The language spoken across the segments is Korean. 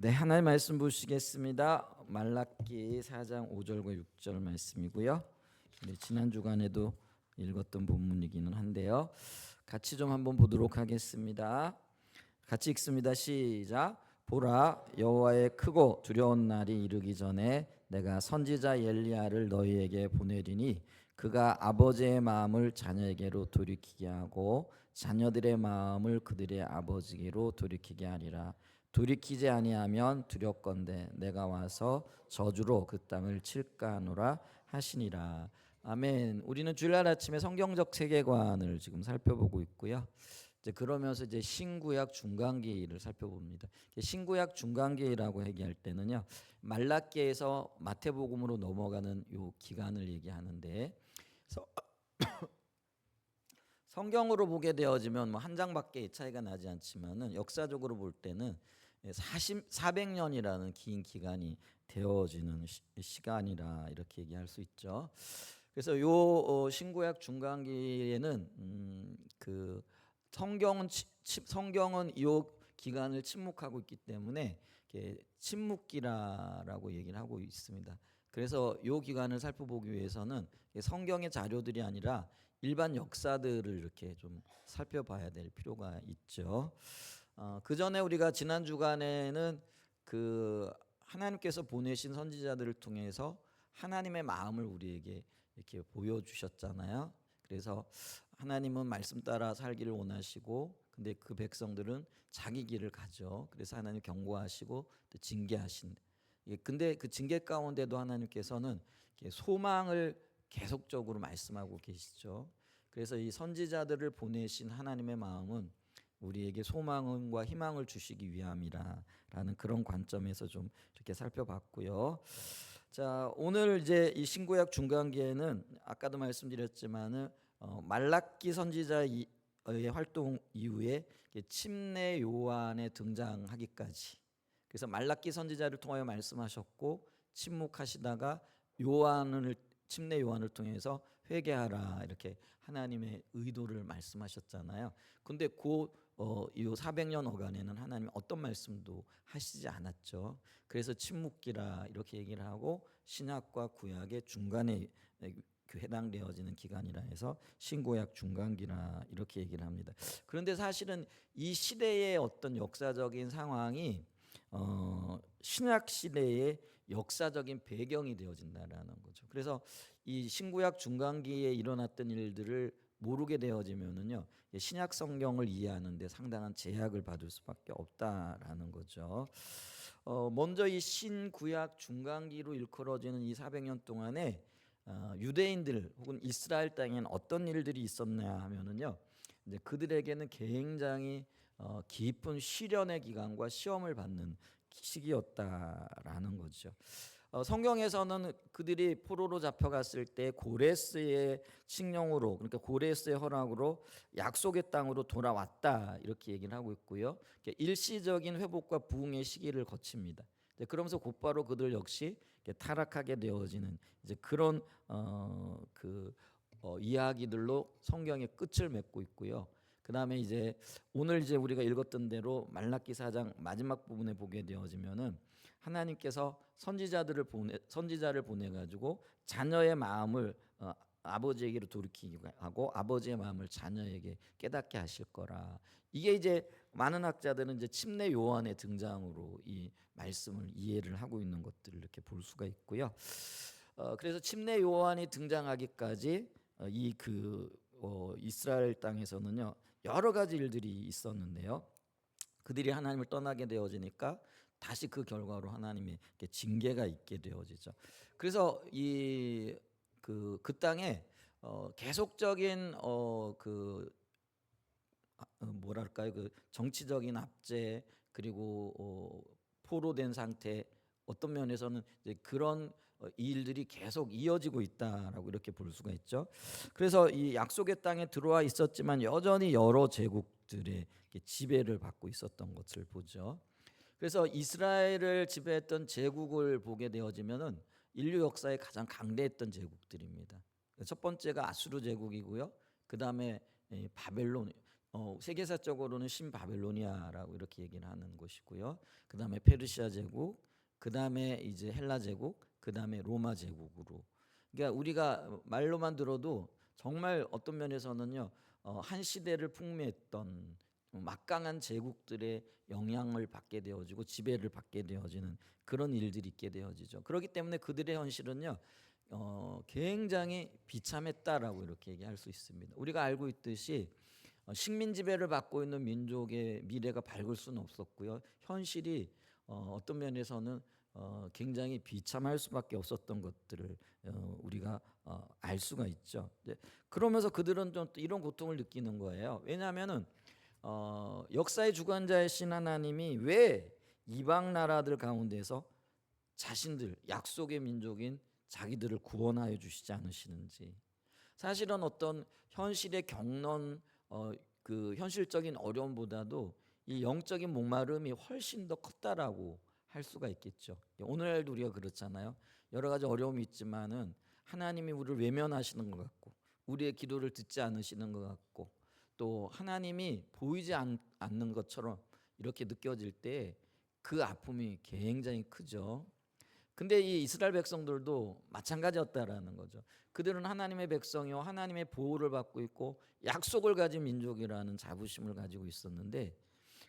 네, 하나님 말씀 보시겠습니다. 말라기 4장 5절과 6절 말씀이고요. 네, 지난 주간에도 읽었던 본문이기는 한데요. 같이 좀 한번 보도록 하겠습니다. 같이 읽습니다. 시작. 보라, 여호와의 크고 두려운 날이 이르기 전에 내가 선지자 엘리야를 너희에게 보내리니 그가 아버지의 마음을 자녀에게로 돌이키게 하고 자녀들의 마음을 그들의 아버지께로 돌이키게 하리라. 돌이키지 아니하면 두렵건대 내가 와서 저주로 그 땅을 칠까 하노라 하시니라. 아멘. 우리는 주일날 아침에 성경적 세계관을 지금 살펴보고 있고요. 그러면서 이제 신구약 중간기를 살펴봅니다. 신구약 중간기라고 얘기할 때는요, 말라기에서 마태복음으로 넘어가는 요 기간을 얘기하는데, 성경으로 보게 되어지면 뭐 한 장밖에 차이가 나지 않지만은 역사적으로 볼 때는 400년이라는 긴 기간이 되어지는 시간이라 이렇게 얘기할 수 있죠. 그래서 요 신구약 중간기에는 그 성경은 이 기간을 침묵하고 있기 때문에 침묵기라라고 얘기를 하고 있습니다. 그래서 이 기간을 살펴보기 위해서는 성경의 자료들이 아니라 일반 역사들을 이렇게 좀 살펴봐야 될 필요가 있죠. 그 전에 우리가 지난 주간에는 그 하나님께서 보내신 선지자들을 통해서 하나님의 마음을 우리에게 이렇게 보여주셨잖아요. 그래서 하나님은 말씀 따라 살기를 원하시고, 근데 그 백성들은 자기 길을 가죠. 그래서 하나님 경고하시고 또 징계하신. 근데 그 징계 가운데도 하나님께서는 소망을 계속적으로 말씀하고 계시죠. 그래서 이 선지자들을 보내신 하나님의 마음은 우리에게 소망과 희망을 주시기 위함이라라는 그런 관점에서 좀 이렇게 살펴봤고요. 자, 오늘 이제 이 신구약 중간기에는 아까도 말씀드렸지만은 말라기 선지자의 활동 이후에 침례 요한의 등장하기까지. 그래서 말라기 선지자를 통하여 말씀하셨고 침묵하시다가 침례 요한을 통해서 회개하라 이렇게 하나님의 의도를 말씀하셨잖아요. 근데 이 400년 어간에는 하나님 어떤 말씀도 하시지 않았죠. 그래서 침묵기라 이렇게 얘기를 하고 신약과 구약의 중간에 해당되어지는 기간이라 해서 신구약 중간기라 이렇게 얘기를 합니다. 그런데 사실은 이 시대의 어떤 역사적인 상황이 신약 시대의 역사적인 배경이 되어진다라는 거죠. 그래서 이 신구약 중간기에 일어났던 일들을 모르게 되어지면은요, 신약 성경을 이해하는데 상당한 제약을 받을 수밖에 없다라는 거죠. 먼저 이 신구약 중간기로 일컬어지는 이 400년 동안에 유대인들 혹은 이스라엘 땅에는 어떤 일들이 있었냐 하면은요, 이제 그들에게는 굉장히 깊은 시련의 기간과 시험을 받는 시기였다라는 거죠. 성경에서는 그들이 포로로 잡혀갔을 때 고레스의 칙령으로, 그러니까 고레스의 허락으로 약속의 땅으로 돌아왔다 이렇게 얘기를 하고 있고요. 일시적인 회복과 부흥의 시기를 거칩니다. 그러면서 곧바로 그들 역시 타락하게 되어지는 이제 그런 이야기들로 성경의 끝을 맺고 있고요. 그 다음에 이제 오늘 이제 우리가 읽었던 대로 말라기 4장 마지막 부분에 보게 되어지면은 하나님께서 선지자를 보내 가지고 자녀의 마음을 아버지에게로 돌이키게 하고 아버지의 마음을 자녀에게 깨닫게 하실 거라. 이게 이제 많은 학자들은 이제 침례 요한의 등장으로 이 말씀을 이해를 하고 있는 것들을 이렇게 볼 수가 있고요. 그래서 침례 요한이 등장하기까지 이스라엘 땅에서는요 여러 가지 일들이 있었는데요. 그들이 하나님을 떠나게 되어지니까 다시 그 결과로 하나님의 징계가 있게 되어지죠. 그래서 그 땅에 계속적인 뭐랄까요, 그 정치적인 압제 그리고 포로된 상태, 어떤 면에서는 이제 그런 일들이 계속 이어지고 있다라고 이렇게 볼 수가 있죠. 그래서 이 약속의 땅에 들어와 있었지만 여전히 여러 제국들의 지배를 받고 있었던 것을 보죠. 그래서 이스라엘을 지배했던 제국을 보게 되어지면은 인류 역사의 가장 강대했던 제국들입니다. 첫 번째가 아수르 제국이고요. 그 다음에 바벨론, 세계사적으로는 신바벨로니아라고 이렇게 얘기를 하는 곳이고요. 그다음에 페르시아 제국, 그다음에 이제 헬라 제국, 그다음에 로마 제국으로. 그러니까 우리가 말로만 들어도 정말 어떤 면에서는요, 한 시대를 풍미했던 막강한 제국들의 영향을 받게 되어지고 지배를 받게 되어지는 그런 일들이 있게 되어지죠. 그렇기 때문에 그들의 현실은요, 굉장히 비참했다라고 이렇게 얘기할 수 있습니다. 우리가 알고 있듯이 식민 지배를 받고 있는 민족의 미래가 밝을 수는 없었고요. 현실이 어떤 면에서는 굉장히 비참할 수밖에 없었던 것들을 우리가 알 수가 있죠. 그러면서 그들은 좀 이런 고통을 느끼는 거예요. 왜냐하면은 역사의 주관자이신 하나님이 왜 이방 나라들 가운데서 자신들 약속의 민족인 자기들을 구원하여 주시지 않으시는지. 사실은 어떤 현실의 경런 그 현실적인 어려움보다도 이 영적인 목마름이 훨씬 더 컸다라고 할 수가 있겠죠. 오늘날도 우리가 그렇잖아요. 여러 가지 어려움이 있지만은 하나님이 우리를 외면하시는 것 같고, 우리의 기도를 듣지 않으시는 것 같고, 또 하나님이 보이지 않는 것처럼 이렇게 느껴질 때 그 아픔이 굉장히 크죠. 근데 이 이스라엘 백성들도 마찬가지였다라는 거죠. 그들은 하나님의 백성이요 하나님의 보호를 받고 있고 약속을 가진 민족이라는 자부심을 가지고 있었는데,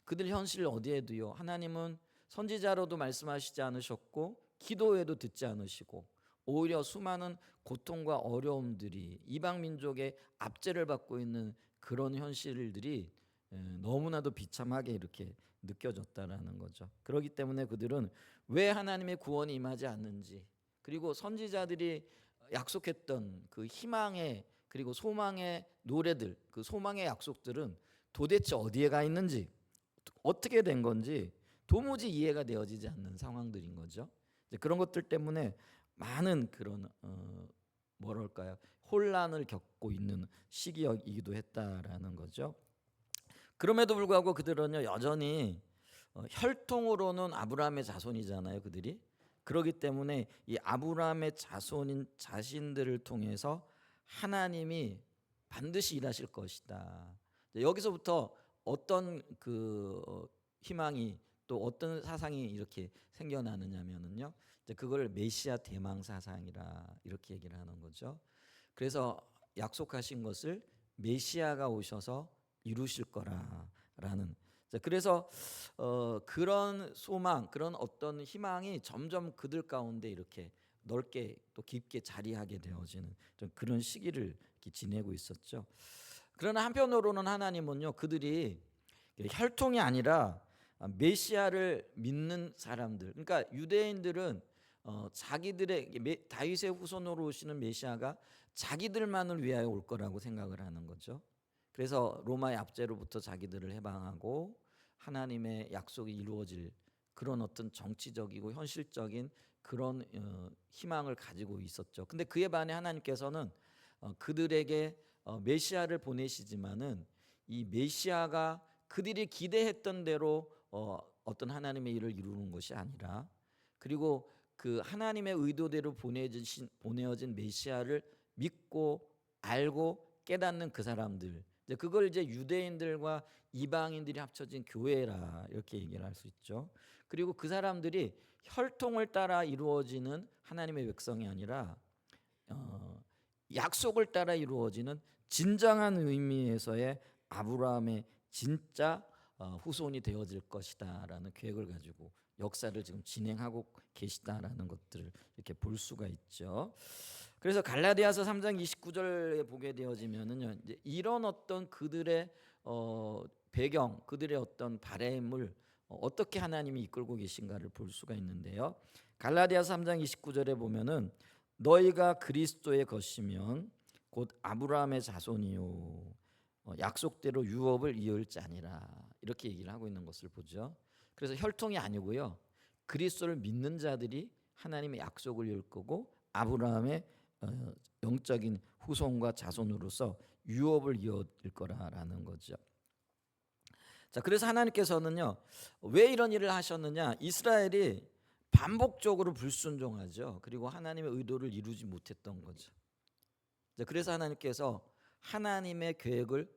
그들 현실 어디에 두요? 하나님은 선지자로도 말씀하시지 않으셨고 기도에도 듣지 않으시고, 오히려 수많은 고통과 어려움들이 이방 민족의 압제를 받고 있는 그런 현실들이 너무나도 비참하게 이렇게 느껴졌다라는 거죠. 그렇기 때문에 그들은 왜 하나님의 구원이 임하지 않는지, 그리고 선지자들이 약속했던 그 희망의 그리고 소망의 노래들, 그 소망의 약속들은 도대체 어디에 가 있는지, 어떻게 된 건지 도무지 이해가 되어지지 않는 상황들인 거죠. 그런 것들 때문에 많은 그런 뭐랄까요, 혼란을 겪고 있는 시기이기도 했다라는 거죠. 그럼에도 불구하고 그들은요 여전히 혈통으로는 아브라함의 자손이잖아요, 그들이. 그렇기 때문에 이 아브라함의 자손인 자신들을 통해서 하나님이 반드시 일하실 것이다. 여기서부터 어떤 그 희망이 또 어떤 사상이 이렇게 생겨나느냐면은요, 그걸 메시아 대망 사상이라 이렇게 얘기를 하는 거죠. 그래서 약속하신 것을 메시아가 오셔서 이루실 거라라는. 그래서 그런 소망, 그런 어떤 희망이 점점 그들 가운데 이렇게 넓게 또 깊게 자리하게 되어지는 좀 그런 시기를 이렇게 지내고 있었죠. 그러나 한편으로는 하나님은요, 그들이 혈통이 아니라 메시아를 믿는 사람들, 그러니까 유대인들은 자기들의 다윗의 후손으로 오시는 메시아가 자기들만을 위하여 올 거라고 생각을 하는 거죠. 그래서 로마의 압제로부터 자기들을 해방하고 하나님의 약속이 이루어질 그런 어떤 정치적이고 현실적인 그런 희망을 가지고 있었죠. 근데 그에 반해 하나님께서는 그들에게 메시아를 보내시지만은 이 메시아가 그들이 기대했던 대로 어떤 하나님의 일을 이루는 것이 아니라, 그리고 그 하나님의 의도대로 보내어진 메시아를 믿고 알고 깨닫는 그 사람들, 그걸 이제 유대인들과 이방인들이 합쳐진 교회라 이렇게 얘기를 할 수 있죠. 그리고 그 사람들이 혈통을 따라 이루어지는 하나님의 백성이 아니라 약속을 따라 이루어지는 진정한 의미에서의 아브라함의 진짜 후손이 되어질 것이다라는 계획을 가지고 역사를 지금 진행하고 계시다라는 것들을 이렇게 볼 수가 있죠. 그래서 갈라디아서 3장 29절에 보게 되어지면은요, 이제 이런 어떤 그들의 배경, 그들의 어떤 바램을 어떻게 하나님이 이끌고 계신가를 볼 수가 있는데요. 갈라디아서 3장 29절에 보면은 너희가 그리스도의 것이면 곧 아브라함의 자손이요 약속대로 유업을 이을 자니라, 이렇게 얘기를 하고 있는 것을 보죠. 그래서 혈통이 아니고요, 그리스도를 믿는 자들이 하나님의 약속을 이룰 거고 아브라함의 영적인 후손과 자손으로서 유업을 이어질 거라라는 거죠. 자, 그래서 하나님께서는요 왜 이런 일을 하셨느냐, 이스라엘이 반복적으로 불순종하죠. 그리고 하나님의 의도를 이루지 못했던 거죠. 그래서 하나님께서 하나님의 계획을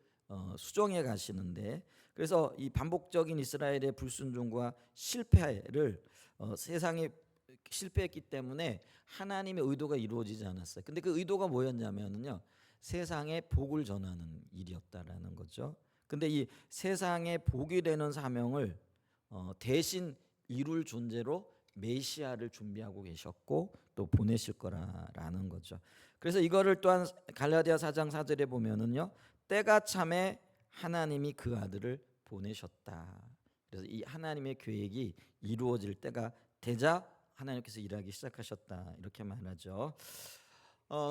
수정해 가시는데, 그래서 이 반복적인 이스라엘의 불순종과 실패를 세상에 실패했기 때문에 하나님의 의도가 이루어지지 않았어요. 근데 그 의도가 뭐였냐면요, 세상에 복을 전하는 일이었다라는 거죠. 근데 이 세상에 복이 되는 사명을 대신 이룰 존재로 메시아를 준비하고 계셨고 또 보내실 거라는 거죠. 그래서 이거를 또한 갈라디아 4장 4절에 보면은요, 때가 참에 하나님이 그 아들을 보내셨다. 그래서 이 하나님의 계획이 이루어질 때가 되자 하나님께서 일하기 시작하셨다, 이렇게 말하죠.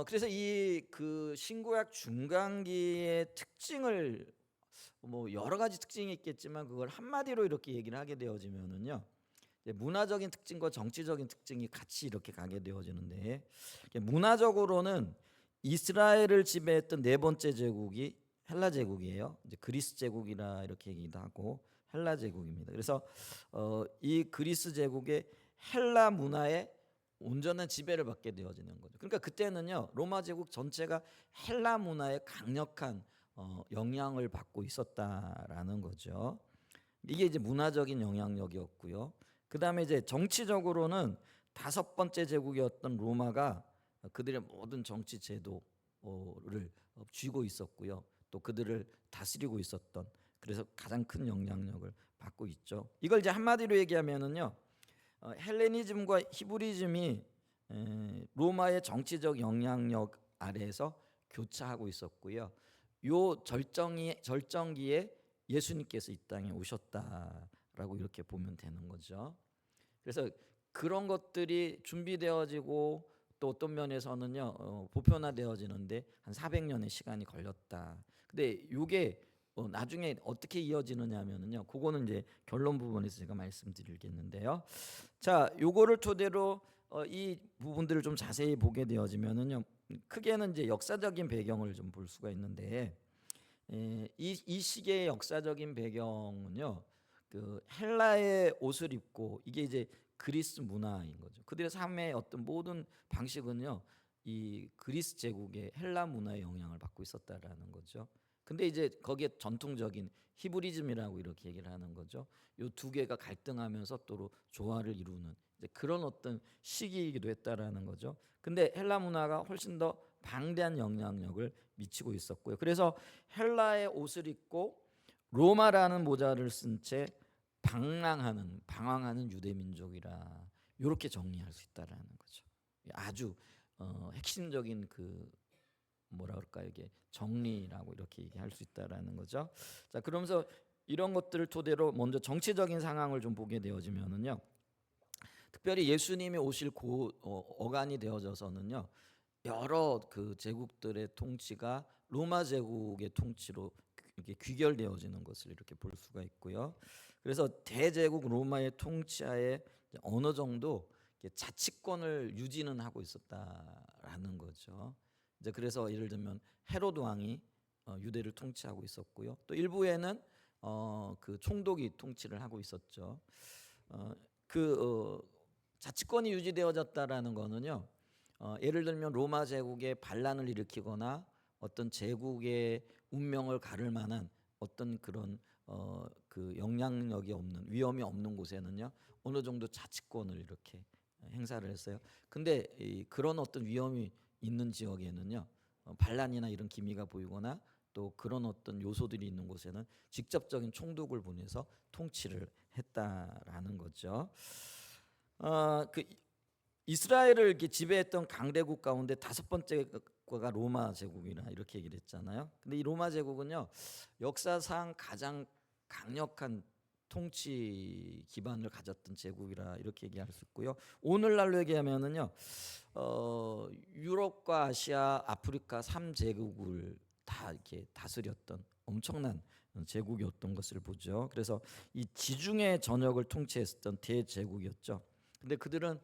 그래서 이 그 신구약 중간기의 특징을 뭐 여러 가지 특징이 있겠지만 그걸 한마디로 이렇게 얘기를 하게 되어지면은요, 문화적인 특징과 정치적인 특징이 같이 이렇게 가게 되어지는데, 문화적으로는 이스라엘을 지배했던 네 번째 제국이 헬라 제국이에요. 이제 그리스 제국이라 이렇게 얘기도 하고 헬라 제국입니다. 그래서 이 그리스 제국의 헬라 문화에 온전한 지배를 받게 되어지는 거죠. 그러니까 그때는요, 로마 제국 전체가 헬라 문화의 강력한 영향을 받고 있었다라는 거죠. 이게 이제 문화적인 영향력이었고요. 그 다음에 이제 정치적으로는 다섯 번째 제국이었던 로마가 그들의 모든 정치 제도를 쥐고 있었고요. 또 그들을 다스리고 있었던, 그래서 가장 큰 영향력을 받고 있죠. 이걸 이제 한마디로 얘기하면은요, 헬레니즘과 히브리즘이 로마의 정치적 영향력 아래에서 교차하고 있었고요. 요 절정기에 예수님께서 이 땅에 오셨다라고 이렇게 보면 되는 거죠. 그래서 그런 것들이 준비되어지고 또 어떤 면에서는요, 보편화되어지는데 한 400년의 시간이 걸렸다. 근데 이게 나중에 어떻게 이어지느냐면은요, 그거는 이제 결론 부분에서 제가 말씀드리겠는데요. 자, 요거를 토대로 이 부분들을 좀 자세히 보게 되어지면은요, 크게는 이제 역사적인 배경을 좀 볼 수가 있는데, 이 시기의 역사적인 배경은요, 그 헬라의 옷을 입고, 이게 이제 그리스 문화인 거죠. 그들의 삶의 어떤 모든 방식은요, 이 그리스 제국의 헬라 문화의 영향을 받고 있었다라는 거죠. 근데 이제 거기에 전통적인 히브리즘이라고 이렇게 얘기를 하는 거죠. 요 두 개가 갈등하면서 또 조화를 이루는 이제 그런 어떤 시기이기도 했다라는 거죠. 근데 헬라 문화가 훨씬 더 방대한 영향력을 미치고 있었고요. 그래서 헬라의 옷을 입고 로마라는 모자를 쓴 채 방황하는 유대 민족이라 이렇게 정리할 수 있다라는 거죠. 아주 핵심적인 그 뭐라 그럴까요? 이게 정리라고 이렇게 얘기할 수 있다라는 거죠. 자, 그러면서 이런 것들을 토대로 먼저 정치적인 상황을 좀 보게 되어지면은요, 특별히 예수님이 오실 어간이 되어져서는요, 여러 그 제국들의 통치가 로마 제국의 통치로 이렇게 귀결되어지는 것을 이렇게 볼 수가 있고요. 그래서 대제국 로마의 통치하에 어느 정도 자치권을 유지는 하고 있었다라는 거죠. 이제 그래서 예를 들면 헤로드 왕이 유대를 통치하고 있었고요. 또 일부에는 그 총독이 통치를 하고 있었죠. 자치권이 유지되어졌다라는 거는요, 예를 들면 로마 제국의 반란을 일으키거나 어떤 제국의 운명을 가를 만한 어떤 그런 그 영향력이 없는, 위험이 없는 곳에는요, 어느 정도 자치권을 이렇게 행사를 했어요. 근데 그런 어떤 위험이 있는 지역에는요, 반란이나 이런 기미가 보이거나 또 그런 어떤 요소들이 있는 곳에는 직접적인 총독을 보내서 통치를 했다라는 거죠. 그 이스라엘을 이렇게 지배했던 강대국 가운데 다섯 번째가 로마 제국이라 이렇게 얘기를 했잖아요. 근데 이 로마 제국은요, 역사상 가장 강력한 통치 기반을 가졌던 제국이라 이렇게 얘기할 수 있고요. 오늘날로 얘기하면은요, 유럽과 아시아, 아프리카 3제국을 다 이렇게 다스렸던 엄청난 제국이었던 것을 보죠. 그래서 이 지중해 전역을 통치했던 대제국이었죠. 근데 그들은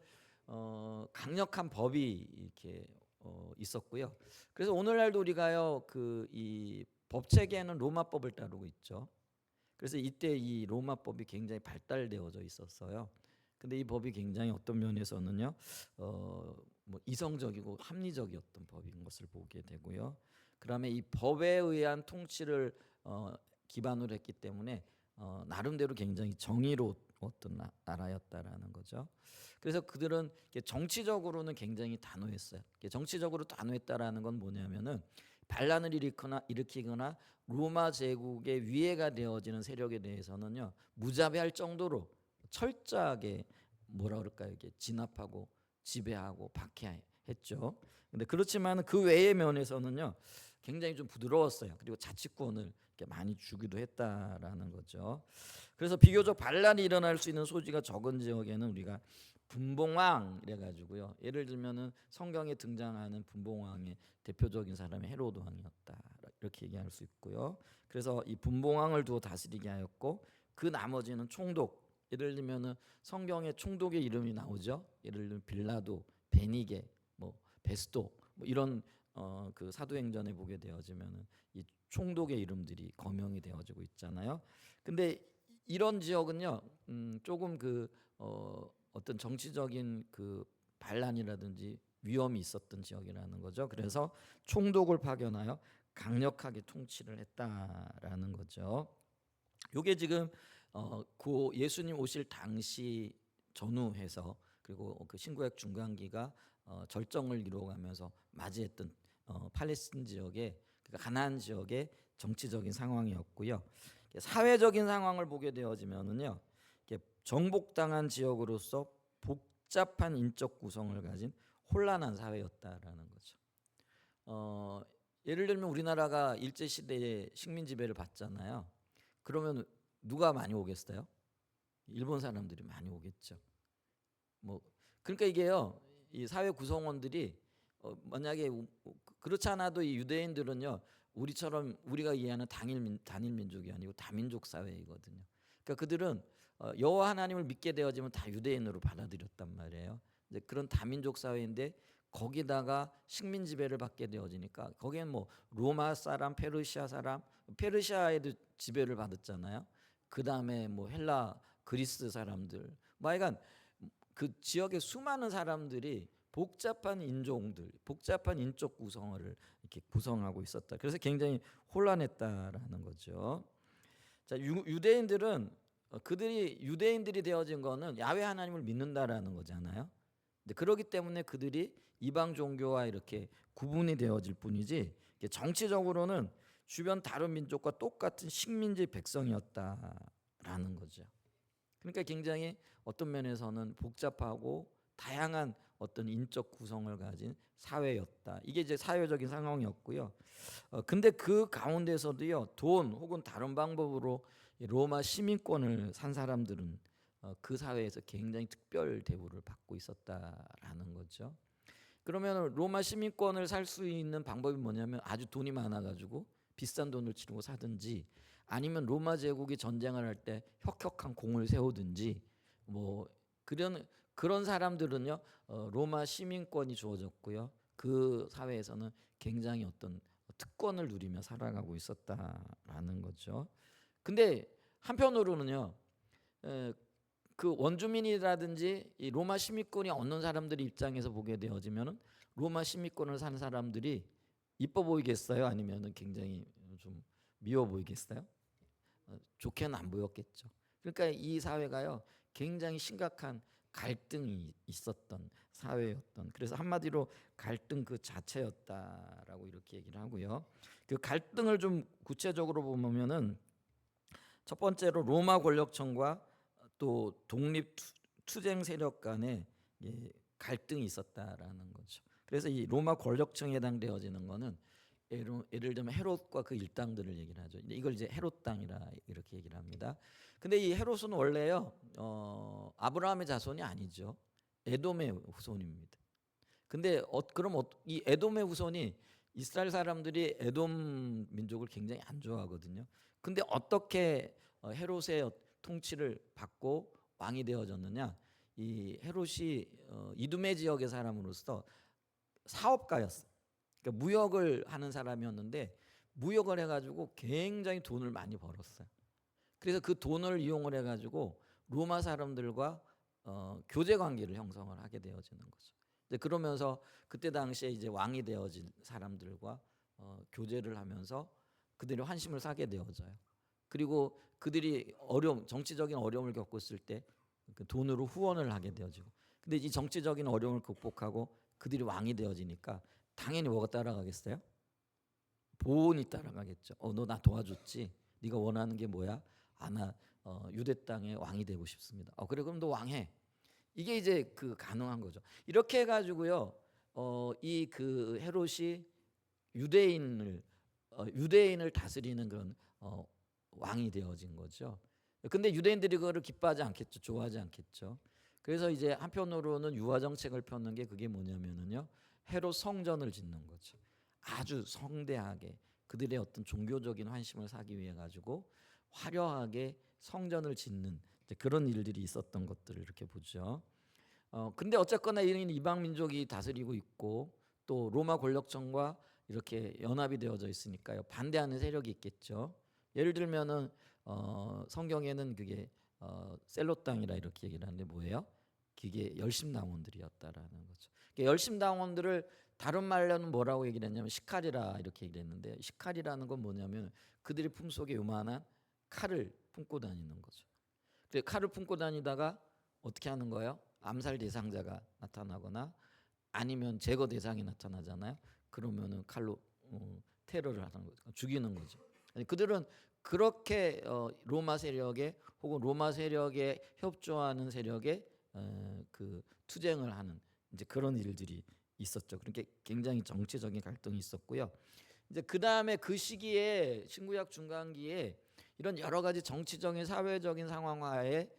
강력한 법이 이렇게 있었고요. 그래서 오늘날도 우리가요, 그 이 법 체계는 로마법을 따르고 있죠. 그래서 이때 이 로마법이 굉장히 발달되어져 있었어요. 근데 이 법이 굉장히 어떤 면에서는요, 뭐 이성적이고 합리적이었던 법인 것을 보게 되고요. 그다음에 이 법에 의한 통치를 기반으로 했기 때문에 나름대로 굉장히 정의로웠던 나라였다라는 거죠. 그래서 그들은 정치적으로는 굉장히 단호했어요. 정치적으로 단호했다라는 건 뭐냐면은 반란을 일으키거나 로마 제국의 위해가 되어지는 세력에 대해서는요 무자비할 정도로 철저하게 뭐라 그럴까요? 이게 진압하고 지배하고 박해했죠. 근데 그렇지만 그 외의 면에서는요 굉장히 좀 부드러웠어요. 그리고 자치권을 이렇게 많이 주기도 했다라는 거죠. 그래서 비교적 반란이 일어날 수 있는 소지가 적은 지역에는 우리가 분봉왕 이래 가지고요. 예를 들면은 성경에 등장하는 분봉왕의 대표적인 사람이 헤로드 왕이었다. 이렇게 얘기할 수 있고요. 그래서 이 분봉왕을 두어 다스리게 하였고 그 나머지는 총독. 예를 들면은 성경에 총독의 이름이 나오죠. 예를 들면 빌라도, 베니게, 뭐 베스도 뭐 이런 그 사도행전에 보게 되어지면은 이 총독의 이름들이 거명이 되어지고 있잖아요. 근데 이런 지역은요, 조금 어떤 정치적인 그 반란이라든지 위험이 있었던 지역이라는 거죠. 그래서 총독을 파견하여 강력하게 통치를 했다라는 거죠. 요게 지금 고 예수님 오실 당시 전후해서 그리고 그 신구약 중간기가 절정을 이루어가면서 맞이했던 팔레스틴 지역의 가나안 지역의 정치적인 상황이었고요. 사회적인 상황을 보게 되어지면은요, 정복당한 지역으로서 복잡한 인적 구성을 가진 혼란한 사회였다라는 거죠. 예를 들면 우리나라가 일제 시대에 식민 지배를 받잖아요. 그러면 누가 많이 오겠어요? 일본 사람들이 많이 오겠죠. 뭐 그러니까 이게요, 이 사회 구성원들이 만약에 그렇지 않아도 이 유대인들은요, 우리처럼 우리가 이해하는 단일 민족이 아니고 다민족 사회이거든요. 그러니까 그들은 여호와 하나님을 믿게 되어지면 다 유대인으로 받아들였단 말이에요. 이제 그런 다민족 사회인데 거기다가 식민 지배를 받게 되어지니까 거기엔 뭐 로마 사람, 페르시아 사람, 페르시아에도 지배를 받았잖아요. 그 다음에 뭐 헬라, 그리스 사람들, 뭐 하여간 그 지역의 수많은 사람들이 복잡한 인종들, 복잡한 인적 구성을 이렇게 구성하고 있었다. 그래서 굉장히 혼란했다라는 거죠. 자, 유대인들은 그들이 유대인들이 되어진 거는 야훼 하나님을 믿는다라는 거잖아요. 근데 그렇기 때문에 그들이 이방 종교와 이렇게 구분이 되어질 뿐이지 정치적으로는 주변 다른 민족과 똑같은 식민지 백성이었다라는 거죠. 그러니까 굉장히 어떤 면에서는 복잡하고 다양한 어떤 인적 구성을 가진 사회였다. 이게 이제 사회적인 상황이었고요. 근데 그 가운데서도요, 돈 혹은 다른 방법으로 로마 시민권을 산 사람들은 그 사회에서 굉장히 특별 대우를 받고 있었다라는 거죠. 그러면 로마 시민권을 살 수 있는 방법이 뭐냐면 아주 돈이 많아가지고 비싼 돈을 치르고 사든지 아니면 로마 제국이 전쟁을 할 때 혁혁한 공을 세우든지 뭐 그런 사람들은요 로마 시민권이 주어졌고요. 그 사회에서는 굉장히 어떤 특권을 누리며 살아가고 있었다라는 거죠. 근데 한편으로는요, 그 원주민이라든지 이 로마 시민권이 없는 사람들의 입장에서 보게 되어지면은 로마 시민권을 산 사람들이 이뻐 보이겠어요? 아니면은 굉장히 좀 미워 보이겠어요? 좋게는 안 보였겠죠. 그러니까 이 사회가요 굉장히 심각한 갈등이 있었던 사회였던, 그래서 한마디로 갈등 그 자체였다라고 이렇게 얘기를 하고요. 그 갈등을 좀 구체적으로 보면은 첫 번째로 로마 권력층과 또 독립 투쟁 세력 간에 갈등이 있었다라는 거죠. 그래서 이 로마 권력층에 해당되어지는 거는 예를 들면 헤롯과 그 일당들을 얘기를 하죠. 이걸 이제 헤롯 당이라 이렇게 얘기를 합니다. 근데 이 헤롯은 원래요 아브라함의 자손이 아니죠. 에돔의 후손입니다. 근데 그럼 이 에돔의 후손이 이스라엘 사람들이 에돔 민족을 굉장히 안 좋아하거든요. 근데 어떻게 헤롯의 통치를 받고 왕이 되어졌느냐? 이 헤롯이 이두메 지역의 사람으로서 사업가였어요. 그러니까 무역을 하는 사람이었는데 무역을 해가지고 굉장히 돈을 많이 벌었어요. 그래서 그 돈을 이용을 해가지고 로마 사람들과 교제 관계를 형성을 하게 되어지는 거죠. 그러면서 그때 당시에 이제 왕이 되어진 사람들과 교제를 하면서 그들이 환심을 사게 되어져요. 그리고 그들이 정치적인 어려움을 겪었을 때 그 돈으로 후원을 하게 되어지고, 근데 이 정치적인 어려움을 극복하고 그들이 왕이 되어지니까 당연히 뭐가 따라가겠어요? 보온이 따라가겠죠. 너 나 도와줬지? 네가 원하는 게 뭐야? 나 유대 땅의 왕이 되고 싶습니다. 그래, 그럼 너 왕해. 이게 이제 그 가능한 거죠. 이렇게 해가지고요, 이 그 헤롯이 유대인을 다스리는 그런 왕이 되어진 거죠. 근데 유대인들이 그거를 기뻐하지 않겠죠. 좋아하지 않겠죠. 그래서 이제 한편으로는 유화 정책을 펴는 게 그게 뭐냐면은요, 헤롯 성전을 짓는 거죠. 아주 성대하게 그들의 어떤 종교적인 환심을 사기 위해 가지고 화려하게 성전을 짓는 그런 일들이 있었던 것들을 이렇게 보죠. 근데 어쨌거나 이런 이방 민족이 다스리고 있고 또 로마 권력청과 이렇게 연합이 되어져 있으니까요, 반대하는 세력이 있겠죠. 예를 들면은 성경에는 그게 셀롯 땅이라 이렇게 얘기를 하는데 뭐예요? 그게 열심당원들이었다라는 거죠. 열심당원들을 다른 말로는 뭐라고 얘기를 했냐면 시칼이라 이렇게 얘기를 했는데, 시칼이라는 건 뭐냐면 그들의 품속에 요만한 칼을 품고 다니는 거죠. 그래서 칼을 품고 다니다가 어떻게 하는 거예요? 암살 대상자가 나타나거나 아니면 제거 대상이 나타나잖아요. 그러면은 칼로 테러를 하는 거죠. 죽이는 거죠. 그들은 그렇게 로마 세력에 혹은 로마 세력에 협조하는 세력에 그 투쟁을 하는 이제 그런 일들이 있었죠. 그러니까 굉장히 정치적인 갈등이 있었고요. 이제 그 다음에 그 시기에 신구약 중간기에 이런 여러 가지 정치적인 사회적인 상황하에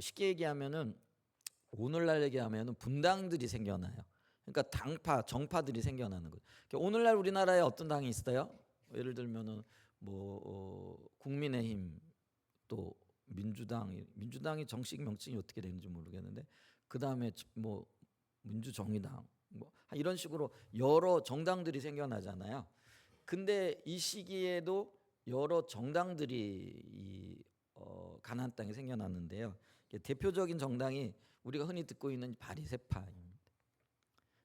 쉽게 얘기하면은 오늘날 얘기하면은 분당들이 생겨나요. 그러니까 당파, 정파들이 생겨나는 거죠. 그러니까 오늘날 우리나라에 어떤 당이 있어요? 예를 들면은 국민의힘, 또 민주당이 정식 명칭이 어떻게 되는지 모르겠는데, 그 다음에 뭐 민주정의당, 뭐 이런 식으로 여러 정당들이 생겨나잖아요. 근데 이 시기에도 여러 정당들이 가나안 땅에 생겨났는데요. 대표적인 정당이 우리가 흔히 듣고 있는 바리새파입니다.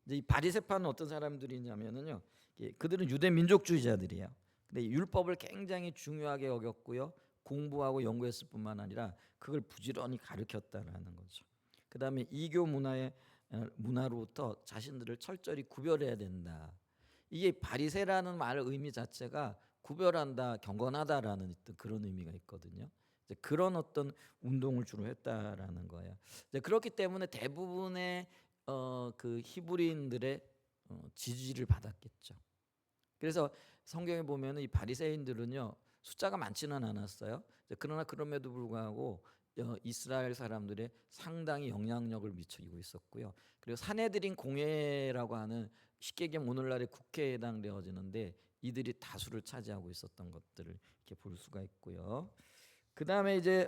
이제 이 바리새파는 어떤 사람들이냐면은요, 그들은 유대 민족주의자들이에요. 근데 율법을 굉장히 중요하게 여겼고요, 공부하고 연구했을 뿐만 아니라 그걸 부지런히 가르쳤다라는 거죠. 그 다음에 이교 문화로부터 자신들을 철저히 구별해야 된다. 이게 바리새라는 말 의미 자체가 구별한다, 경건하다라는 그런 의미가 있거든요. 이제 그런 어떤 운동을 주로 했다라는 거예요. 이제 그렇기 때문에 대부분의 그 히브리인들의 지지를 받았겠죠. 그래서 성경에 보면은 이 바리새인들은요, 숫자가 많지는 않았어요. 그러나 그럼에도 불구하고 이스라엘 사람들의 상당히 영향력을 미치고 있었고요. 그리고 사내들인 공회라고 하는, 쉽게 얘기하면 오늘날의 국회에 해당되어지는데 이들이 다수를 차지하고 있었던 것들을 이렇게 볼 수가 있고요. 그 다음에 이제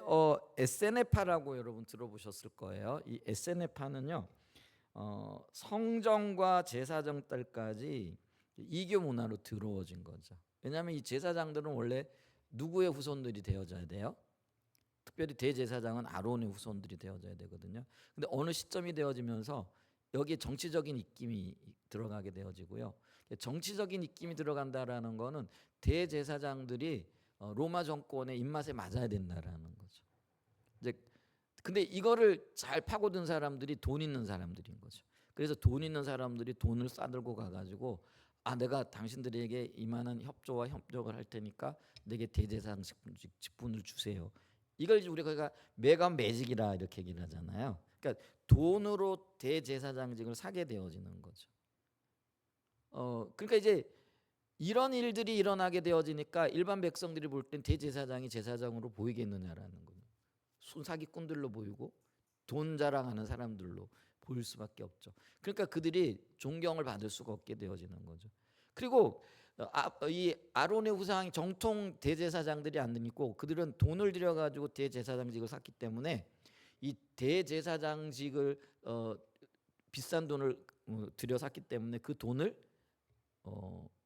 에세네파라고 여러분 들어보셨을 거예요. 이 에세네파는요, 성정과 제사장 때까지 이교 문화로 들어워진 거죠. 왜냐하면 이 제사장들은 원래 누구의 후손들이 되어져야 돼요? 특별히 대제사장은 아론의 후손들이 되어져야 되거든요. 근데 어느 시점이 되어지면서 여기에 정치적인 입김이 들어가게 되어지고요. 정치적인 입김이 들어간다라는 거는 대제사장들이 로마 정권의 입맛에 맞아야 된다라는 거죠. 이제 근데 이거를 잘 파고든 사람들이 돈 있는 사람들인 거죠. 그래서 돈 있는 사람들이 돈을 싸들고 가가지고, 내가 당신들에게 이만한 협조와 협력을 할 테니까 내게 대제사장 직분을 주세요. 이걸 우리가 매감 매직이라 이렇게 얘기를 하잖아요. 그러니까 돈으로 대제사장직을 사게 되어지는 거죠. 그러니까 이제 이런 일들이 일어나게 되어지니까 일반 백성들이 볼 땐 대제사장이 제사장으로 보이겠느냐라는 거예요. 순사기꾼들로 보이고 돈 자랑하는 사람들로 보일 수밖에 없죠. 그러니까 그들이 존경을 받을 수가 없게 되어지는 거죠. 그리고 이 아론의 후상이 정통 대제사장들이 아니고 그들은 돈을 들여가지고 대제사장직을 샀기 때문에 이 대제사장직을 비싼 돈을 들여 샀기 때문에 그 돈을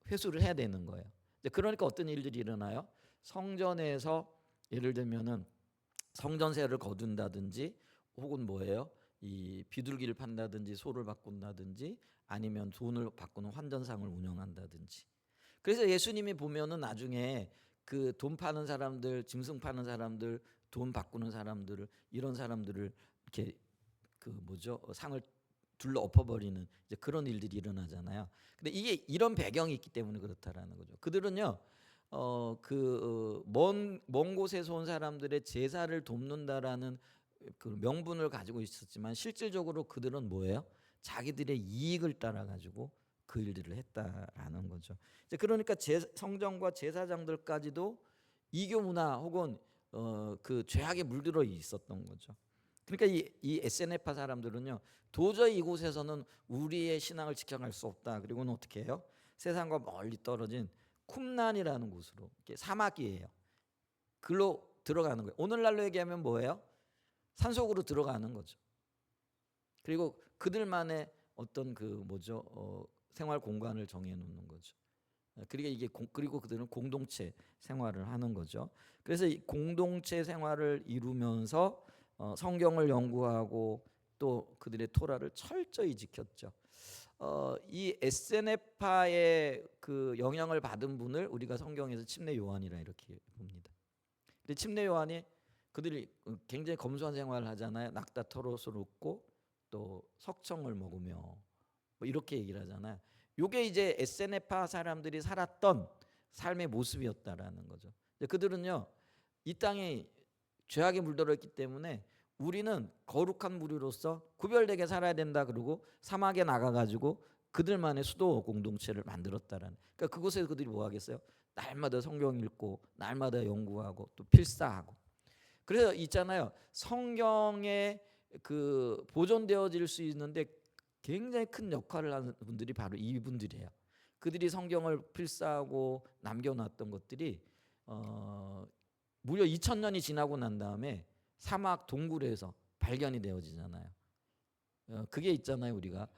회수를 해야 되는 거예요. 그러니까 어떤 일들이 일어나요? 성전에서 예를 들면은 성전세를 거둔다든지, 혹은 뭐예요? 이 비둘기를 판다든지 소를 바꾼다든지, 아니면 돈을 바꾸는 환전상을 운영한다든지. 그래서 예수님이 보면은 나중에 그 돈 파는 사람들, 짐승 파는 사람들, 돈 바꾸는 사람들을, 이런 사람들을 이렇게 그 뭐죠? 상을 둘러 엎어버리는 이제 그런 일들이 일어나잖아요. 근데 이게 이런 배경이 있기 때문에 그렇다라는 거죠. 그들은요, 먼 곳에서 온 사람들의 제사를 돕는다라는 그 명분을 가지고 있었지만 실질적으로 그들은 뭐예요? 자기들의 이익을 따라 가지고 그 일들을 했다라는 거죠. 이제 그러니까 성전과 제사장들까지도 이교 문화 혹은 그 죄악에 물들어 있었던 거죠. 그러니까 이 SNF파 사람들은요, 도저히 이곳에서는 우리의 신앙을 지켜갈 수 없다. 그리고는 어떻게 해요? 세상과 멀리 떨어진 쿰란이라는 곳으로, 사막이에요. 글로 들어가는 거예요. 오늘날로 얘기하면 뭐예요? 산속으로 들어가는 거죠. 그리고 그들만의 어떤 그 뭐죠? 생활 공간을 정해 놓는 거죠. 그리고 그들은 공동체 생활을 하는 거죠. 그래서 이 공동체 생활을 이루면서 성경을 연구하고 또 그들의 토라를 철저히 지켰죠. 이 SNF파의 그 영향을 받은 분을 우리가 성경에서 침례 요한이라 이렇게 봅니다. 근데 침례 요한이 그들이 굉장히 검소한 생활을 하잖아요. 낙타 털옷을 입고 또 석청을 먹으며 뭐 이렇게 얘기를 하잖아요. 요게 이제 SNF파 사람들이 살았던 삶의 모습이었다라는 거죠. 그들은요, 이 땅에 죄악에 물들어 있기 때문에 우리는 거룩한 무리로서 구별되게 살아야 된다. 그러고 사막에 나가가지고 그들만의 수도 공동체를 만들었다라는. 그러니까 그곳에서 그들이 뭐 하겠어요? 날마다 성경 읽고 날마다 연구하고 또 필사하고. 그래서 있잖아요. 성경에 그 보존되어질 수 있는데 굉장히 큰 역할을 하는 분들이 바로 이분들이에요. 그들이 성경을 필사하고 남겨놨던 것들이 무려 2000년이 지나고 난 다음에 사막 동굴에서 발견이 되어지잖아요. 그게 있잖아요. 우리가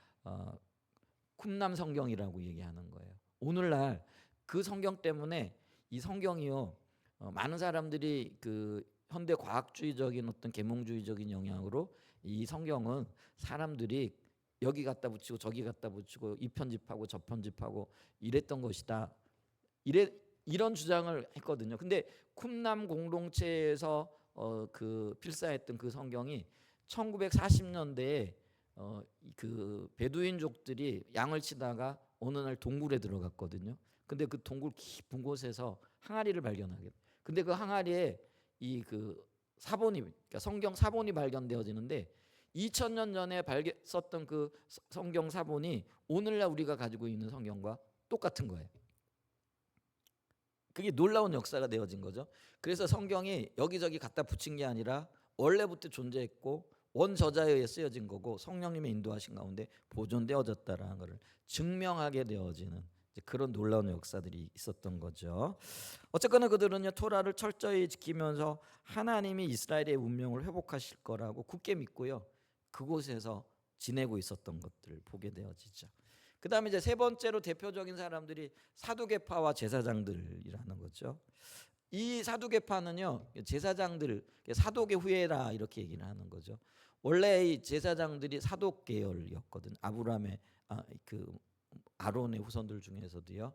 쿰람 성경이라고 얘기하는 거예요. 오늘날 그 성경 때문에 이 성경이요, 많은 사람들이 그 현대 과학주의적인 어떤 계몽주의적인 영향으로 이 성경은 사람들이 여기 갖다 붙이고 저기 갖다 붙이고 이 편집하고 저 편집하고 이랬던 것이다. 이런 주장을 했거든요. 근데 쿰람 공동체에서 그 필사했던 그 성경이 1940년대에 그 베두인족들이 양을 치다가 어느 날 동굴에 들어갔거든요. 근데 그 동굴 깊은 곳에서 항아리를 발견하게 돼요. 근데 그 항아리에 이 그 사본이, 그러니까 성경 사본이 발견되어지는데 2000년 전에 썼던 그 성경 사본이 오늘날 우리가 가지고 있는 성경과 똑같은 거예요. 그게 놀라운 역사가 되어진 거죠. 그래서 성경이 여기저기 갖다 붙인 게 아니라 원래부터 존재했고 원저자에 의해 쓰여진 거고 성령님의 인도하신 가운데 보존되어졌다라는 것을 증명하게 되어지는 그런 놀라운 역사들이 있었던 거죠. 어쨌거나 그들은요, 토라를 철저히 지키면서 하나님이 이스라엘의 운명을 회복하실 거라고 굳게 믿고요, 그곳에서 지내고 있었던 것들을 보게 되어지죠. 그 다음에 이제 세 번째로 대표적인 사람들이 사두개파와 제사장들이라는 거죠. 이 사두개파는요, 제사장들, 사독의 후예라 이렇게 얘기를 하는 거죠. 원래 이 제사장들이 사독 계열이었거든. 아브라함의 그 아론의 후손들 중에서도요.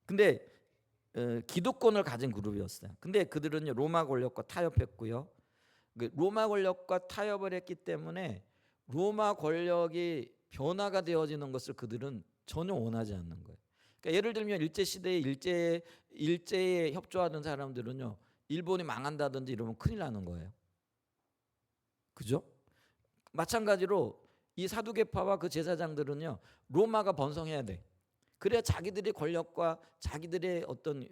근데 기득권을 가진 그룹이었어요. 근데 그들은요, 로마 권력과 타협했고요. 로마 권력과 타협을 했기 때문에 로마 권력이 변화가 되어지는 것을 그들은 전혀 원하지 않는 거예요. 그러니까 예를 들면 일제 시대에 일제에 협조하던 사람들은요, 일본이 망한다든지 이러면 큰일 나는 거예요. 그죠? 마찬가지로 이 사두개파와 그 제사장들은요, 로마가 번성해야 돼. 그래야 자기들의 권력과 자기들의 어떤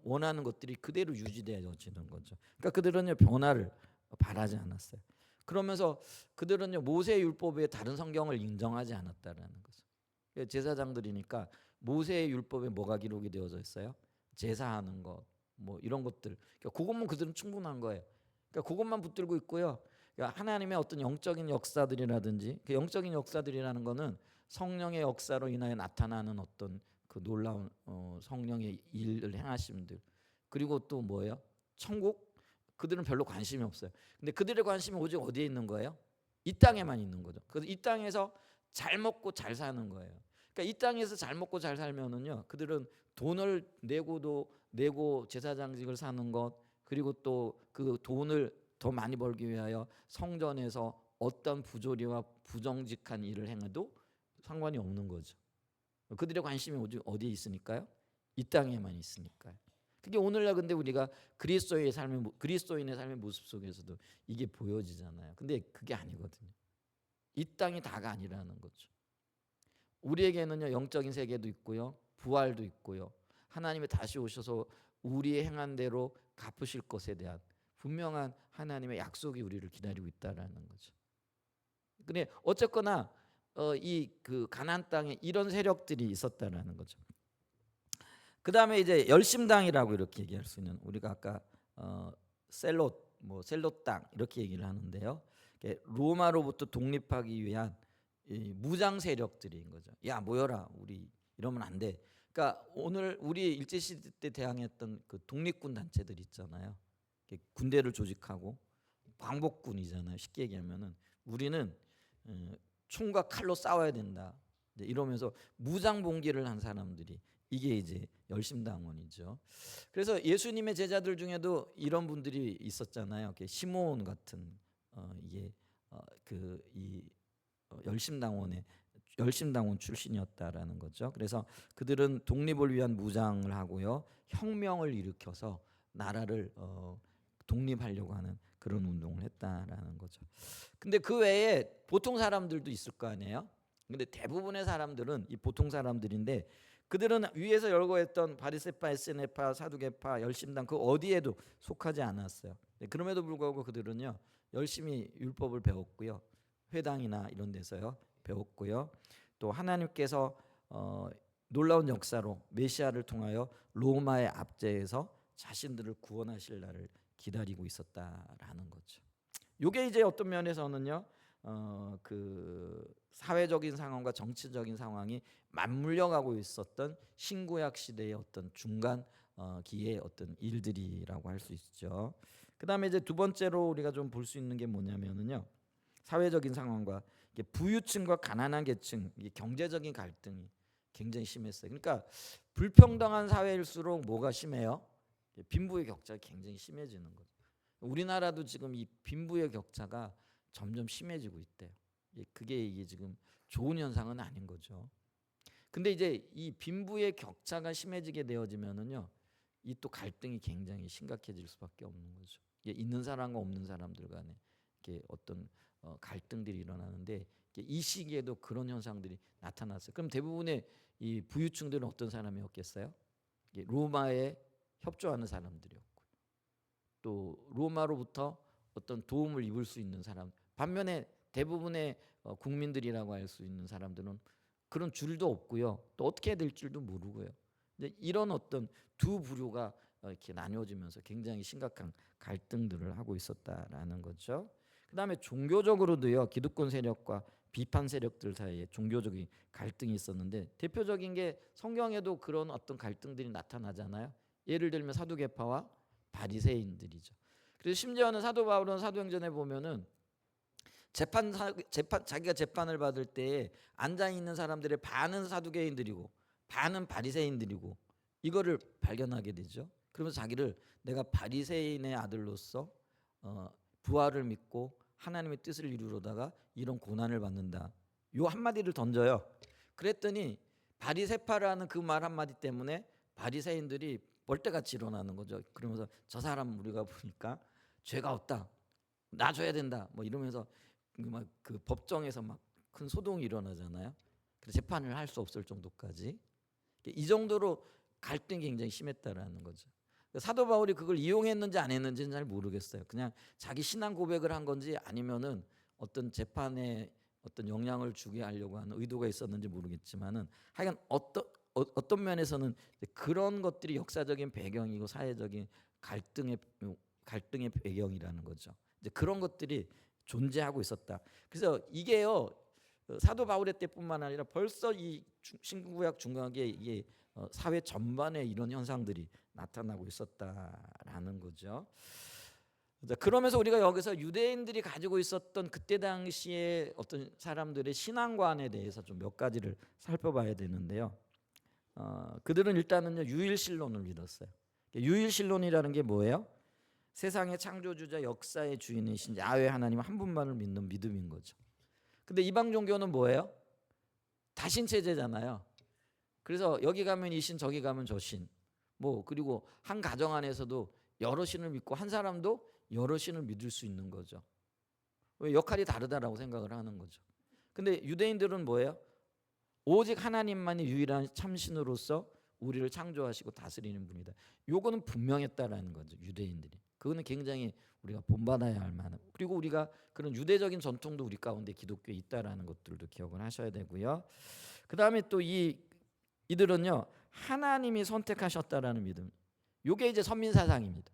원하는 것들이 그대로 유지되어지는 거죠. 그러니까 그들은요, 변화를 바라지 않았어요. 그러면서 그들은요, 모세 율법에 다른 성경을 인정하지 않았다라는 거죠. 제사장들이니까 모세의 율법에 뭐가 기록이 되어져 있어요? 제사하는 것, 뭐 이런 것들. 그러니까 그것만 그들은 충분한 거예요. 그러니까 그것만 붙들고 있고요. 그러니까 하나님의 어떤 영적인 역사들이라든지, 그 영적인 역사들이라는 거는 성령의 역사로 인하여 나타나는 어떤 그 놀라운 성령의 일을 행하심들, 그리고 또 뭐예요? 천국? 그들은 별로 관심이 없어요. 근데 그들의 관심이 오직 어디에 있는 거예요? 이 땅에만 있는 거죠. 그래서 이 땅에서 잘 먹고 잘 사는 거예요. 그러니까 이 땅에서 잘 먹고 잘 살면은요, 그들은 돈을 내고 제사장직을 사는 것, 그리고 또 그 돈을 더 많이 벌기 위하여 성전에서 어떤 부조리와 부정직한 일을 행해도 상관이 없는 거죠. 그들의 관심이 어디에 있으니까요? 이 땅에만 있으니까요. 그게 오늘날 근데 우리가 그리스도인의 삶의 모습 속에서도 이게 보여지잖아요. 근데 그게 아니거든요. 이 땅이 다가 아니라는 거죠. 우리에게는요, 영적인 세계도 있고요, 부활도 있고요, 하나님이 다시 오셔서 우리의 행한 대로 갚으실 것에 대한 분명한 하나님의 약속이 우리를 기다리고 있다라는 거죠. 근데 어쨌거나 이 그 가나안 땅에 이런 세력들이 있었다라는 거죠. 그 다음에 이제 열심당이라고 이렇게 얘기할 수 있는, 우리가 아까 셀롯 땅 이렇게 얘기를 하는데요. 로마로부터 독립하기 위한 이 무장 세력들인 거죠. 야, 모여라, 우리 이러면 안 돼. 그러니까 오늘 우리 일제 시대 때 대항했던 그 독립군 단체들 있잖아요. 군대를 조직하고 광복군이잖아요. 쉽게 얘기하면은 우리는 총과 칼로 싸워야 된다, 이러면서 무장 봉기를 한 사람들이, 이게 이제 열심당원이죠. 그래서 예수님의 제자들 중에도 이런 분들이 있었잖아요. 시므온 같은 이게 열심당원 출신이었다라는 거죠. 그래서 그들은 독립을 위한 무장을 하고요, 혁명을 일으켜서 나라를 독립하려고 하는 그런 운동을 했다라는 거죠. 근데 그 외에 보통 사람들도 있을 거 아니에요. 근데 대부분의 사람들은 이 보통 사람들인데, 그들은 위에서 열거했던 바리새파, 에세네파, 사두개파, 열심당 그 어디에도 속하지 않았어요. 그럼에도 불구하고 그들은요, 열심히 율법을 배웠고요, 회당이나 이런 데서요 배웠고요, 또 하나님께서 놀라운 역사로 메시아를 통하여 로마의 압제에서 자신들을 구원하실 날을 기다리고 있었다라는 거죠. 이게 이제 어떤 면에서는요, 그 사회적인 상황과 정치적인 상황이 맞물려가고 있었던 신구약 시대의 어떤 중간 기의 어떤 일들이라고 할 수 있죠. 그다음에 이제 두 번째로 우리가 좀 볼 수 있는 게 뭐냐면은요, 사회적인 상황과 부유층과 가난한 계층, 경제적인 갈등이 굉장히 심했어요. 그러니까 불평등한 사회일수록 뭐가 심해요? 빈부의 격차가 굉장히 심해지는 거죠. 우리나라도 지금 이 빈부의 격차가 점점 심해지고 있대요. 이게 지금 좋은 현상은 아닌 거죠. 근데 이제 이 빈부의 격차가 심해지게 되어지면은요, 이 또 갈등이 굉장히 심각해질 수밖에 없는 거죠. 있는 사람과 없는 사람들 간에 어떤 갈등들이 일어나는데, 이 시기에도 그런 현상들이 나타났어요. 그럼 대부분의 이 부유층들은 어떤 사람이었겠어요? 로마에 협조하는 사람들이었고, 또 로마로부터 어떤 도움을 입을 수 있는 사람. 반면에 대부분의 국민들이라고 할 수 있는 사람들은 그런 줄도 없고요, 또 어떻게 해야 될 줄도 모르고요. 이런 어떤 두 부류가 이렇게 나뉘어지면서 굉장히 심각한 갈등들을 하고 있었다라는 거죠. 그다음에 종교적으로도요, 기득권 세력과 비판 세력들 사이에 종교적인 갈등이 있었는데, 대표적인 게 성경에도 그런 어떤 갈등들이 나타나잖아요. 예를 들면 사두개파와 바리새인들이죠. 그래서 심지어는 사도 바울은 사도행전에 보면은 자기가 재판을 받을 때 앉아 있는 사람들의 반은 사두개인들이고 반은 바리새인들이고, 이거를 발견하게 되죠. 그러면서 자기를 내가 바리새인의 아들로서 부활을 믿고 하나님의 뜻을 이루려다가 이런 고난을 받는다, 요 한마디를 던져요. 그랬더니 바리새파라는 그 말 한마디 때문에 바리새인들이 벌떼같이 일어나는 거죠. 그러면서 저 사람 우리가 보니까 죄가 없다, 놔줘야 된다, 뭐 이러면서 막 그 법정에서 막 큰 소동이 일어나잖아요. 그래서 재판을 할 수 없을 정도까지, 이 정도로 갈등이 굉장히 심했다라는 거죠. 사도 바울이 그걸 이용했는지 안 했는지는 잘 모르겠어요. 그냥 자기 신앙 고백을 한 건지 아니면은 어떤 재판에 어떤 영향을 주게 하려고 하는 의도가 있었는지 모르겠지만은, 하여간 어떤 면에서는 그런 것들이 역사적인 배경이고 사회적인 갈등의 배경이라는 거죠. 이제 그런 것들이 존재하고 있었다. 그래서 이게요, 사도 바울의 때뿐만 아니라 벌써 이 신구약 중간기에 이게 사회 전반에 이런 현상들이 나타나고 있었다라는 거죠. 자, 그러면서 우리가 여기서 유대인들이 가지고 있었던 그때 당시에 어떤 사람들의 신앙관에 대해서 좀 몇 가지를 살펴봐야 되는데요. 그들은 일단은요 유일신론을 믿었어요. 유일신론이라는 게 뭐예요? 세상의 창조주자 역사의 주인이신 야훼 하나님 한 분만을 믿는 믿음인 거죠. 근데 이방 종교는 뭐예요? 다신 체제잖아요. 그래서 여기 가면 이 신, 저기 가면 저 신. 뭐 그리고 한 가정 안에서도 여러 신을 믿고 한 사람도 여러 신을 믿을 수 있는 거죠. 왜? 역할이 다르다라고 생각을 하는 거죠. 근데 유대인들은 뭐예요? 오직 하나님만이 유일한 참신으로서 우리를 창조하시고 다스리는 분이다. 요거는 분명했다라는 거죠. 유대인들이. 그거는 굉장히 우리가 본받아야 할 만한. 그리고 우리가 그런 유대적인 전통도 우리 가운데 기독교에 있다라는 것들도 기억을 하셔야 되고요. 그다음에 또 이들은요 하나님이 선택하셨다라는 믿음. 요게 이제 선민 사상입니다.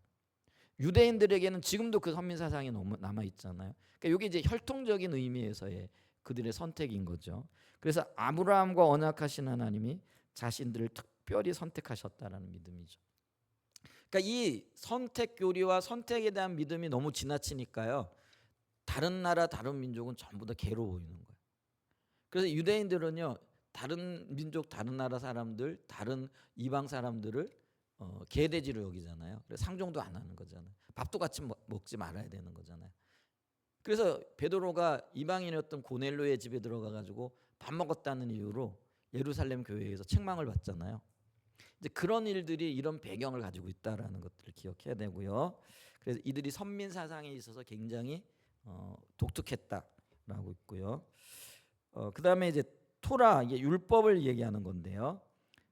유대인들에게는 지금도 그 선민 사상이 너무 남아 있잖아요. 그러니까 이게 이제 혈통적인 의미에서의 그들의 선택인 거죠. 그래서 아브라함과 언약하신 하나님이 자신들을 특별히 선택하셨다라는 믿음이죠. 그러니까 이 선택 교리와 선택에 대한 믿음이 너무 지나치니까요. 다른 나라 다른 민족은 전부 다 개로 보이는 거예요. 그래서 유대인들은요. 다른 민족 다른 나라 사람들 다른 이방 사람들을 개돼지로 여기잖아요. 그래서 상종도 안 하는 거잖아요. 밥도 같이 먹지 말아야 되는 거잖아요. 그래서 베드로가 이방인이었던 고넬료의 집에 들어가 가지고 밥 먹었다는 이유로 예루살렘 교회에서 책망을 받잖아요. 이제 그런 일들이 이런 배경을 가지고 있다라는 것들을 기억해야 되고요. 그래서 이들이 선민 사상에 있어서 굉장히 독특했다라고 있고요. 그다음에 이제 토라 이게 율법을 얘기하는 건데요.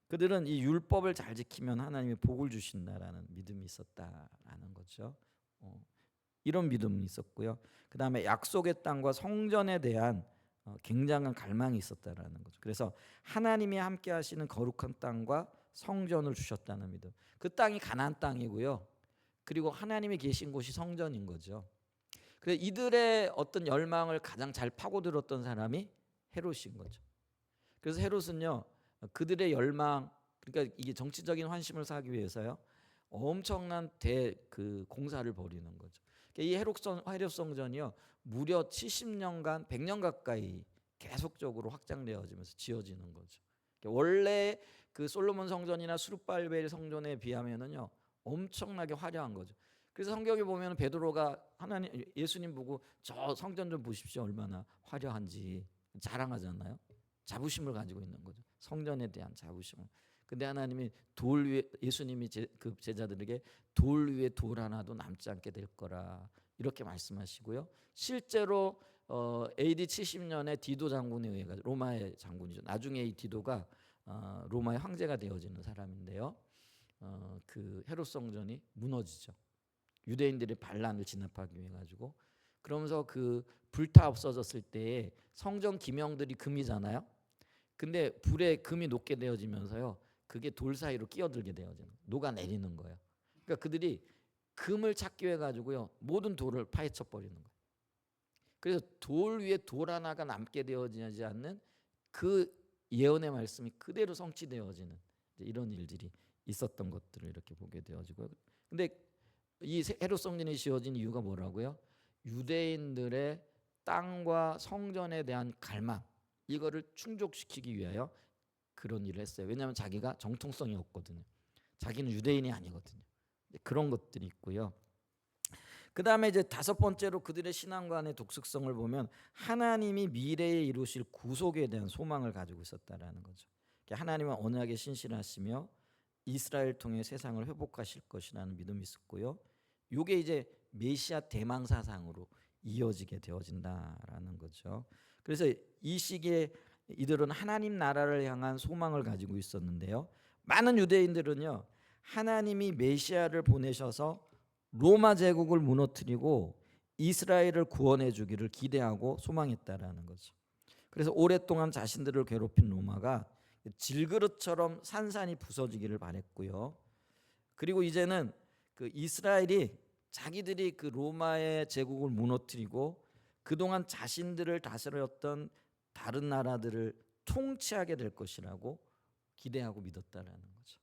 그들은 이 율법을 잘 지키면 하나님이 복을 주신다라는 믿음이 있었다라는 거죠. 이런 믿음이 있었고요. 그다음에 약속의 땅과 성전에 대한 굉장한 갈망이 있었다라는 거죠. 그래서 하나님이 함께 하시는 거룩한 땅과 성전을 주셨다는 믿음. 그 땅이 가나안 땅이고요. 그리고 하나님이 계신 곳이 성전인 거죠. 그래서 이들의 어떤 열망을 가장 잘 파고들었던 사람이 헤롯인 거죠. 그래서 헤롯은요. 그들의 열망 그러니까 이게 정치적인 환심을 사기 위해서요. 엄청난 그 공사를 벌이는 거죠. 이 헤롯 성전이요. 무려 70년간 100년 가까이 계속적으로 확장되어지면서 지어지는 거죠. 원래 그 솔로몬 성전이나 수룹발벨 성전에 비하면은요. 엄청나게 화려한 거죠. 그래서 성경에 보면 베드로가 예수님 보고 저 성전 좀 보십시오. 얼마나 화려한지 자랑하잖아요. 자부심을 가지고 있는 거죠. 성전에 대한 자부심을. 근데 하나님이 돌 위에 예수님이 그 제자들에게 돌 위에 돌 하나도 남지 않게 될 거라 이렇게 말씀하시고요. 실제로 AD 70년에 디도 장군에 의해 로마의 장군이죠. 나중에 이 디도가 로마의 황제가 되어지는 사람인데요. 그 헤롯 성전이 무너지죠. 유대인들의 반란을 진압하기 위해 가지고 그러면서 그 불타 없어졌을 때 성전 기명들이 금이잖아요. 근데 불에 금이 녹게 되어지면서요. 그게 돌 사이로 끼어들게 되어지는 녹아내리는 거예요. 그러니까 그들이 금을 찾기 위해 가지고요. 모든 돌을 파헤쳐 버리는 거예요. 그래서 돌 위에 돌 하나가 남게 되어지지 않는 그 예언의 말씀이 그대로 성취되어지는 이런 일들이 있었던 것들을 이렇게 보게 되어지고요. 근데 이 헤롯 성전이 지어진 이유가 뭐라고요? 유대인들의 땅과 성전에 대한 갈망 이거를 충족시키기 위하여 그런 일을 했어요. 왜냐하면 자기가 정통성이 없거든요. 자기는 유대인이 아니거든요. 그런 것들이 있고요. 그 다음에 이제 다섯 번째로 그들의 신앙관의 독특성을 보면 하나님이 미래에 이루실 구속에 대한 소망을 가지고 있었다라는 거죠. 하나님은 언약에 신실하시며 이스라엘 통해 세상을 회복하실 것이라는 믿음이 있었고요. 이게 이제 메시아 대망 사상으로 이어지게 되어진다라는 거죠. 그래서 이 시기에 이들은 하나님 나라를 향한 소망을 가지고 있었는데요. 많은 유대인들은요. 하나님이 메시아를 보내셔서 로마 제국을 무너뜨리고 이스라엘을 구원해 주기를 기대하고 소망했다라는 거죠. 그래서 오랫동안 자신들을 괴롭힌 로마가 질그릇처럼 산산이 부서지기를 바랬고요. 그리고 이제는 그 이스라엘이 자기들이 그 로마의 제국을 무너뜨리고 그동안 자신들을 다스렸던 다른 나라들을 통치하게 될 것이라고 기대하고 믿었다라는 거죠.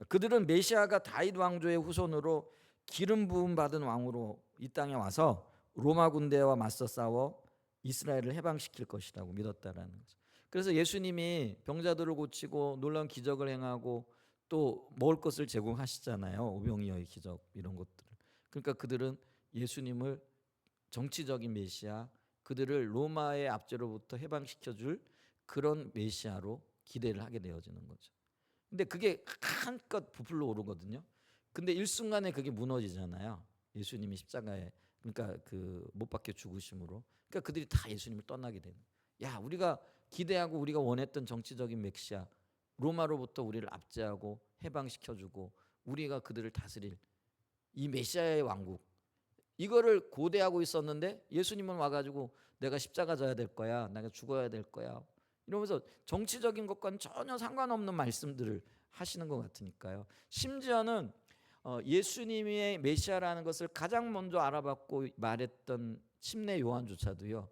그들은 메시아가 다윗 왕조의 후손으로 기름 부음 받은 왕으로 이 땅에 와서 로마 군대와 맞서 싸워 이스라엘을 해방시킬 것이라고 믿었다라는 거죠. 그래서 예수님이 병자들을 고치고 놀라운 기적을 행하고 또 먹을 것을 제공하시잖아요. 오병이어의 기적 이런 것들을. 그러니까 그들은 예수님을 정치적인 메시아, 그들을 로마의 압제로부터 해방시켜줄 그런 메시아로 기대를 하게 되어지는 거죠. 근데 그게 한껏 부풀러 오르거든요. 근데 일순간에 그게 무너지잖아요. 예수님이 십자가에 그러니까 그 못 박혀 죽으심으로. 그러니까 그들이 다 예수님을 떠나게 되는. 야, 우리가 기대하고 우리가 원했던 정치적인 메시아 로마로부터 우리를 압제하고 해방시켜주고 우리가 그들을 다스릴 이 메시아의 왕국 이거를 고대하고 있었는데 예수님은 와가지고 내가 십자가 져야 될 거야, 내가 죽어야 될 거야 이러면서 정치적인 것과는 전혀 상관없는 말씀들을 하시는 것 같으니까요. 심지어는 예수님의 메시아라는 것을 가장 먼저 알아봤고 말했던 침례 요한조차도요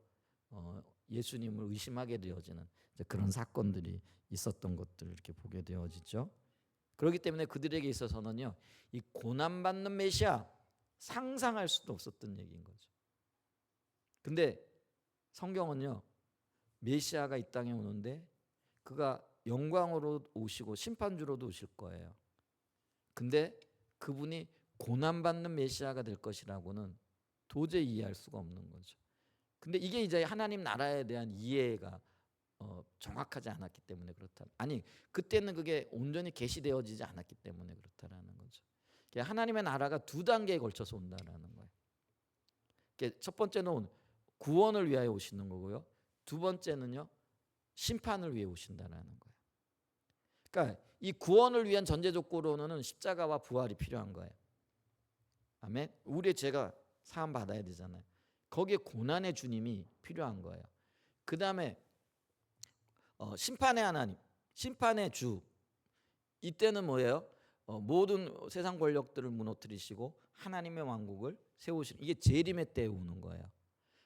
예수님을 의심하게 되어지는 그런 사건들이 있었던 것들을 이렇게 보게 되어지죠. 그렇기 때문에 그들에게 있어서는요 이 고난받는 메시아 상상할 수도 없었던 얘기인 거죠. 근데 성경은요 메시아가 이 땅에 오는데 그가 영광으로 오시고 심판주로도 오실 거예요. 근데 그분이 고난받는 메시아가 될 것이라고는 도저히 이해할 수가 없는 거죠. 근데 이게 이제 하나님 나라에 대한 이해가 정확하지 않았기 때문에 그렇다. 아니 그때는 그게 온전히 계시되어지지 않았기 때문에 그렇다라는 거죠. 하나님의 나라가 두 단계에 걸쳐서 온다라는 거예요. 첫 번째는 구원을 위하여 오시는 거고요. 두 번째는요 심판을 위해 오신다라는 거예요. 그러니까 이 구원을 위한 전제 조건으로는 십자가와 부활이 필요한 거예요. 아멘. 우리의 죄가 사함 받아야 되잖아요. 거기에 고난의 주님이 필요한 거예요. 그 다음에 심판의 하나님, 심판의 주. 이때는 뭐예요? 모든 세상 권력들을 무너뜨리시고 하나님의 왕국을 세우시는 이게 재림의 때에 오는 거예요.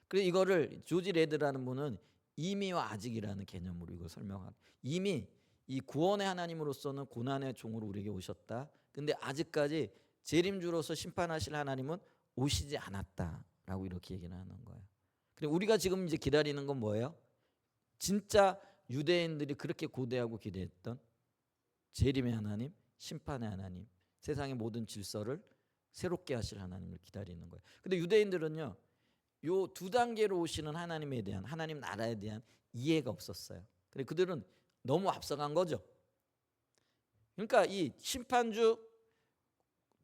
그래서 이거를 조지 레드라는 분은 이미와 아직이라는 개념으로 이걸 설명하고 이미 이 구원의 하나님으로서는 고난의 종으로 우리에게 오셨다. 근데 아직까지 재림주로서 심판하실 하나님은 오시지 않았다라고 이렇게 얘기를 하는 거예요. 그리고 우리가 지금 이제 기다리는 건 뭐예요? 진짜 유대인들이 그렇게 고대하고 기대했던 재림의 하나님, 심판의 하나님, 세상의 모든 질서를 새롭게 하실 하나님을 기다리는 거예요. 근데 유대인들은요. 요 두 단계로 오시는 하나님에 대한 하나님 나라에 대한 이해가 없었어요. 그래서 그들은 너무 앞서간 거죠. 그러니까 이 심판주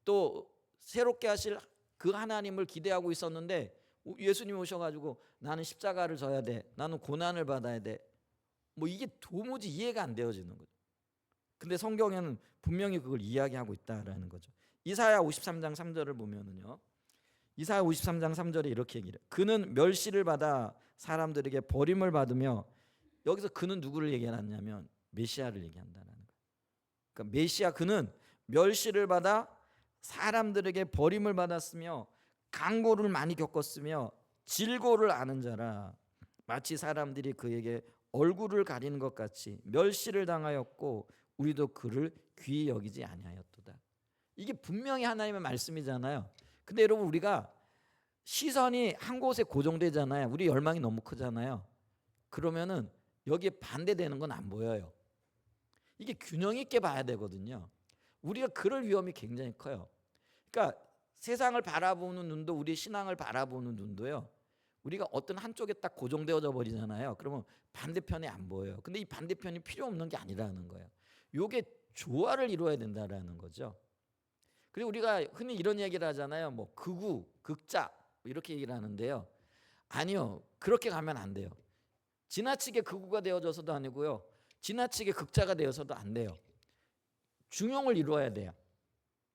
또 새롭게 하실 그 하나님을 기대하고 있었는데 예수님 오셔가지고 나는 십자가를 져야 돼. 나는 고난을 받아야 돼. 뭐 이게 도무지 이해가 안 되어지는 거죠. 근데 성경에는 분명히 그걸 이야기하고 있다라는 거죠. 이사야 53장 3절을 보면은요. 이사야 53장 3절에 이렇게 얘기해요. 그는 멸시를 받아 사람들에게 버림을 받으며 여기서 그는 누구를 얘기하냐면 메시아를 얘기한다는 거예요. 그러니까 메시아 그는 멸시를 받아 사람들에게 버림을 받았으며 강고를 많이 겪었으며 질고를 아는 자라 마치 사람들이 그에게 얼굴을 가리는 것 같이 멸시를 당하였고 우리도 그를 귀히 여기지 아니하였도다. 이게 분명히 하나님의 말씀이잖아요. 근데 여러분 우리가 시선이 한 곳에 고정되잖아요. 우리 열망이 너무 크잖아요. 그러면은 여기에 반대되는 건 안 보여요. 이게 균형 있게 봐야 되거든요. 우리가 그럴 위험이 굉장히 커요. 그러니까 세상을 바라보는 눈도 우리 신앙을 바라보는 눈도요. 우리가 어떤 한쪽에 딱 고정되어져 버리잖아요. 그러면 반대편이 안 보여요. 근데 이 반대편이 필요 없는 게 아니라는 거예요. 요게 조화를 이루어야 된다라는 거죠. 그리고 우리가 흔히 이런 얘기를 하잖아요. 뭐 극우, 극자 이렇게 얘기를 하는데요. 아니요. 그렇게 가면 안 돼요. 지나치게 극우가 되어져서도 아니고요. 지나치게 극자가 되어서도 안 돼요. 중용을 이루어야 돼요.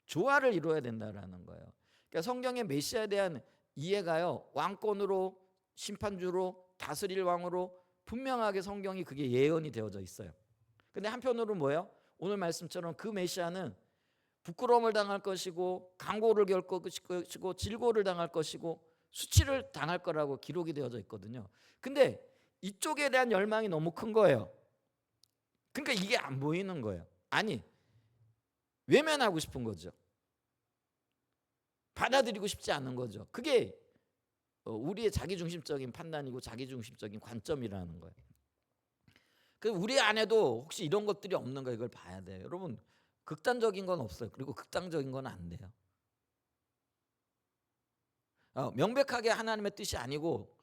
조화를 이루어야 된다라는 거예요. 그러니까 성경의 메시아에 대한 이해가요. 왕권으로 심판주로 다스릴 왕으로 분명하게 성경이 그게 예언이 되어져 있어요. 근데 한편으로 뭐예요? 오늘 말씀처럼 그 메시아는 부끄러움을 당할 것이고 강고를 겪을 것이고 질고를 당할 것이고 수치를 당할 거라고 기록이 되어져 있거든요. 근데 이쪽에 대한 열망이 너무 큰 거예요. 그러니까 이게 안 보이는 거예요. 아니 외면하고 싶은 거죠. 받아들이고 싶지 않은 거죠. 그게 우리의 자기중심적인 판단이고 자기중심적인 관점이라는 거예요. 그 우리 안에도 혹시 이런 것들이 없는가 이걸 봐야 돼요. 여러분 극단적인 건 없어요. 그리고 극단적인 건 안 돼요. 명백하게 하나님의 뜻이 아니고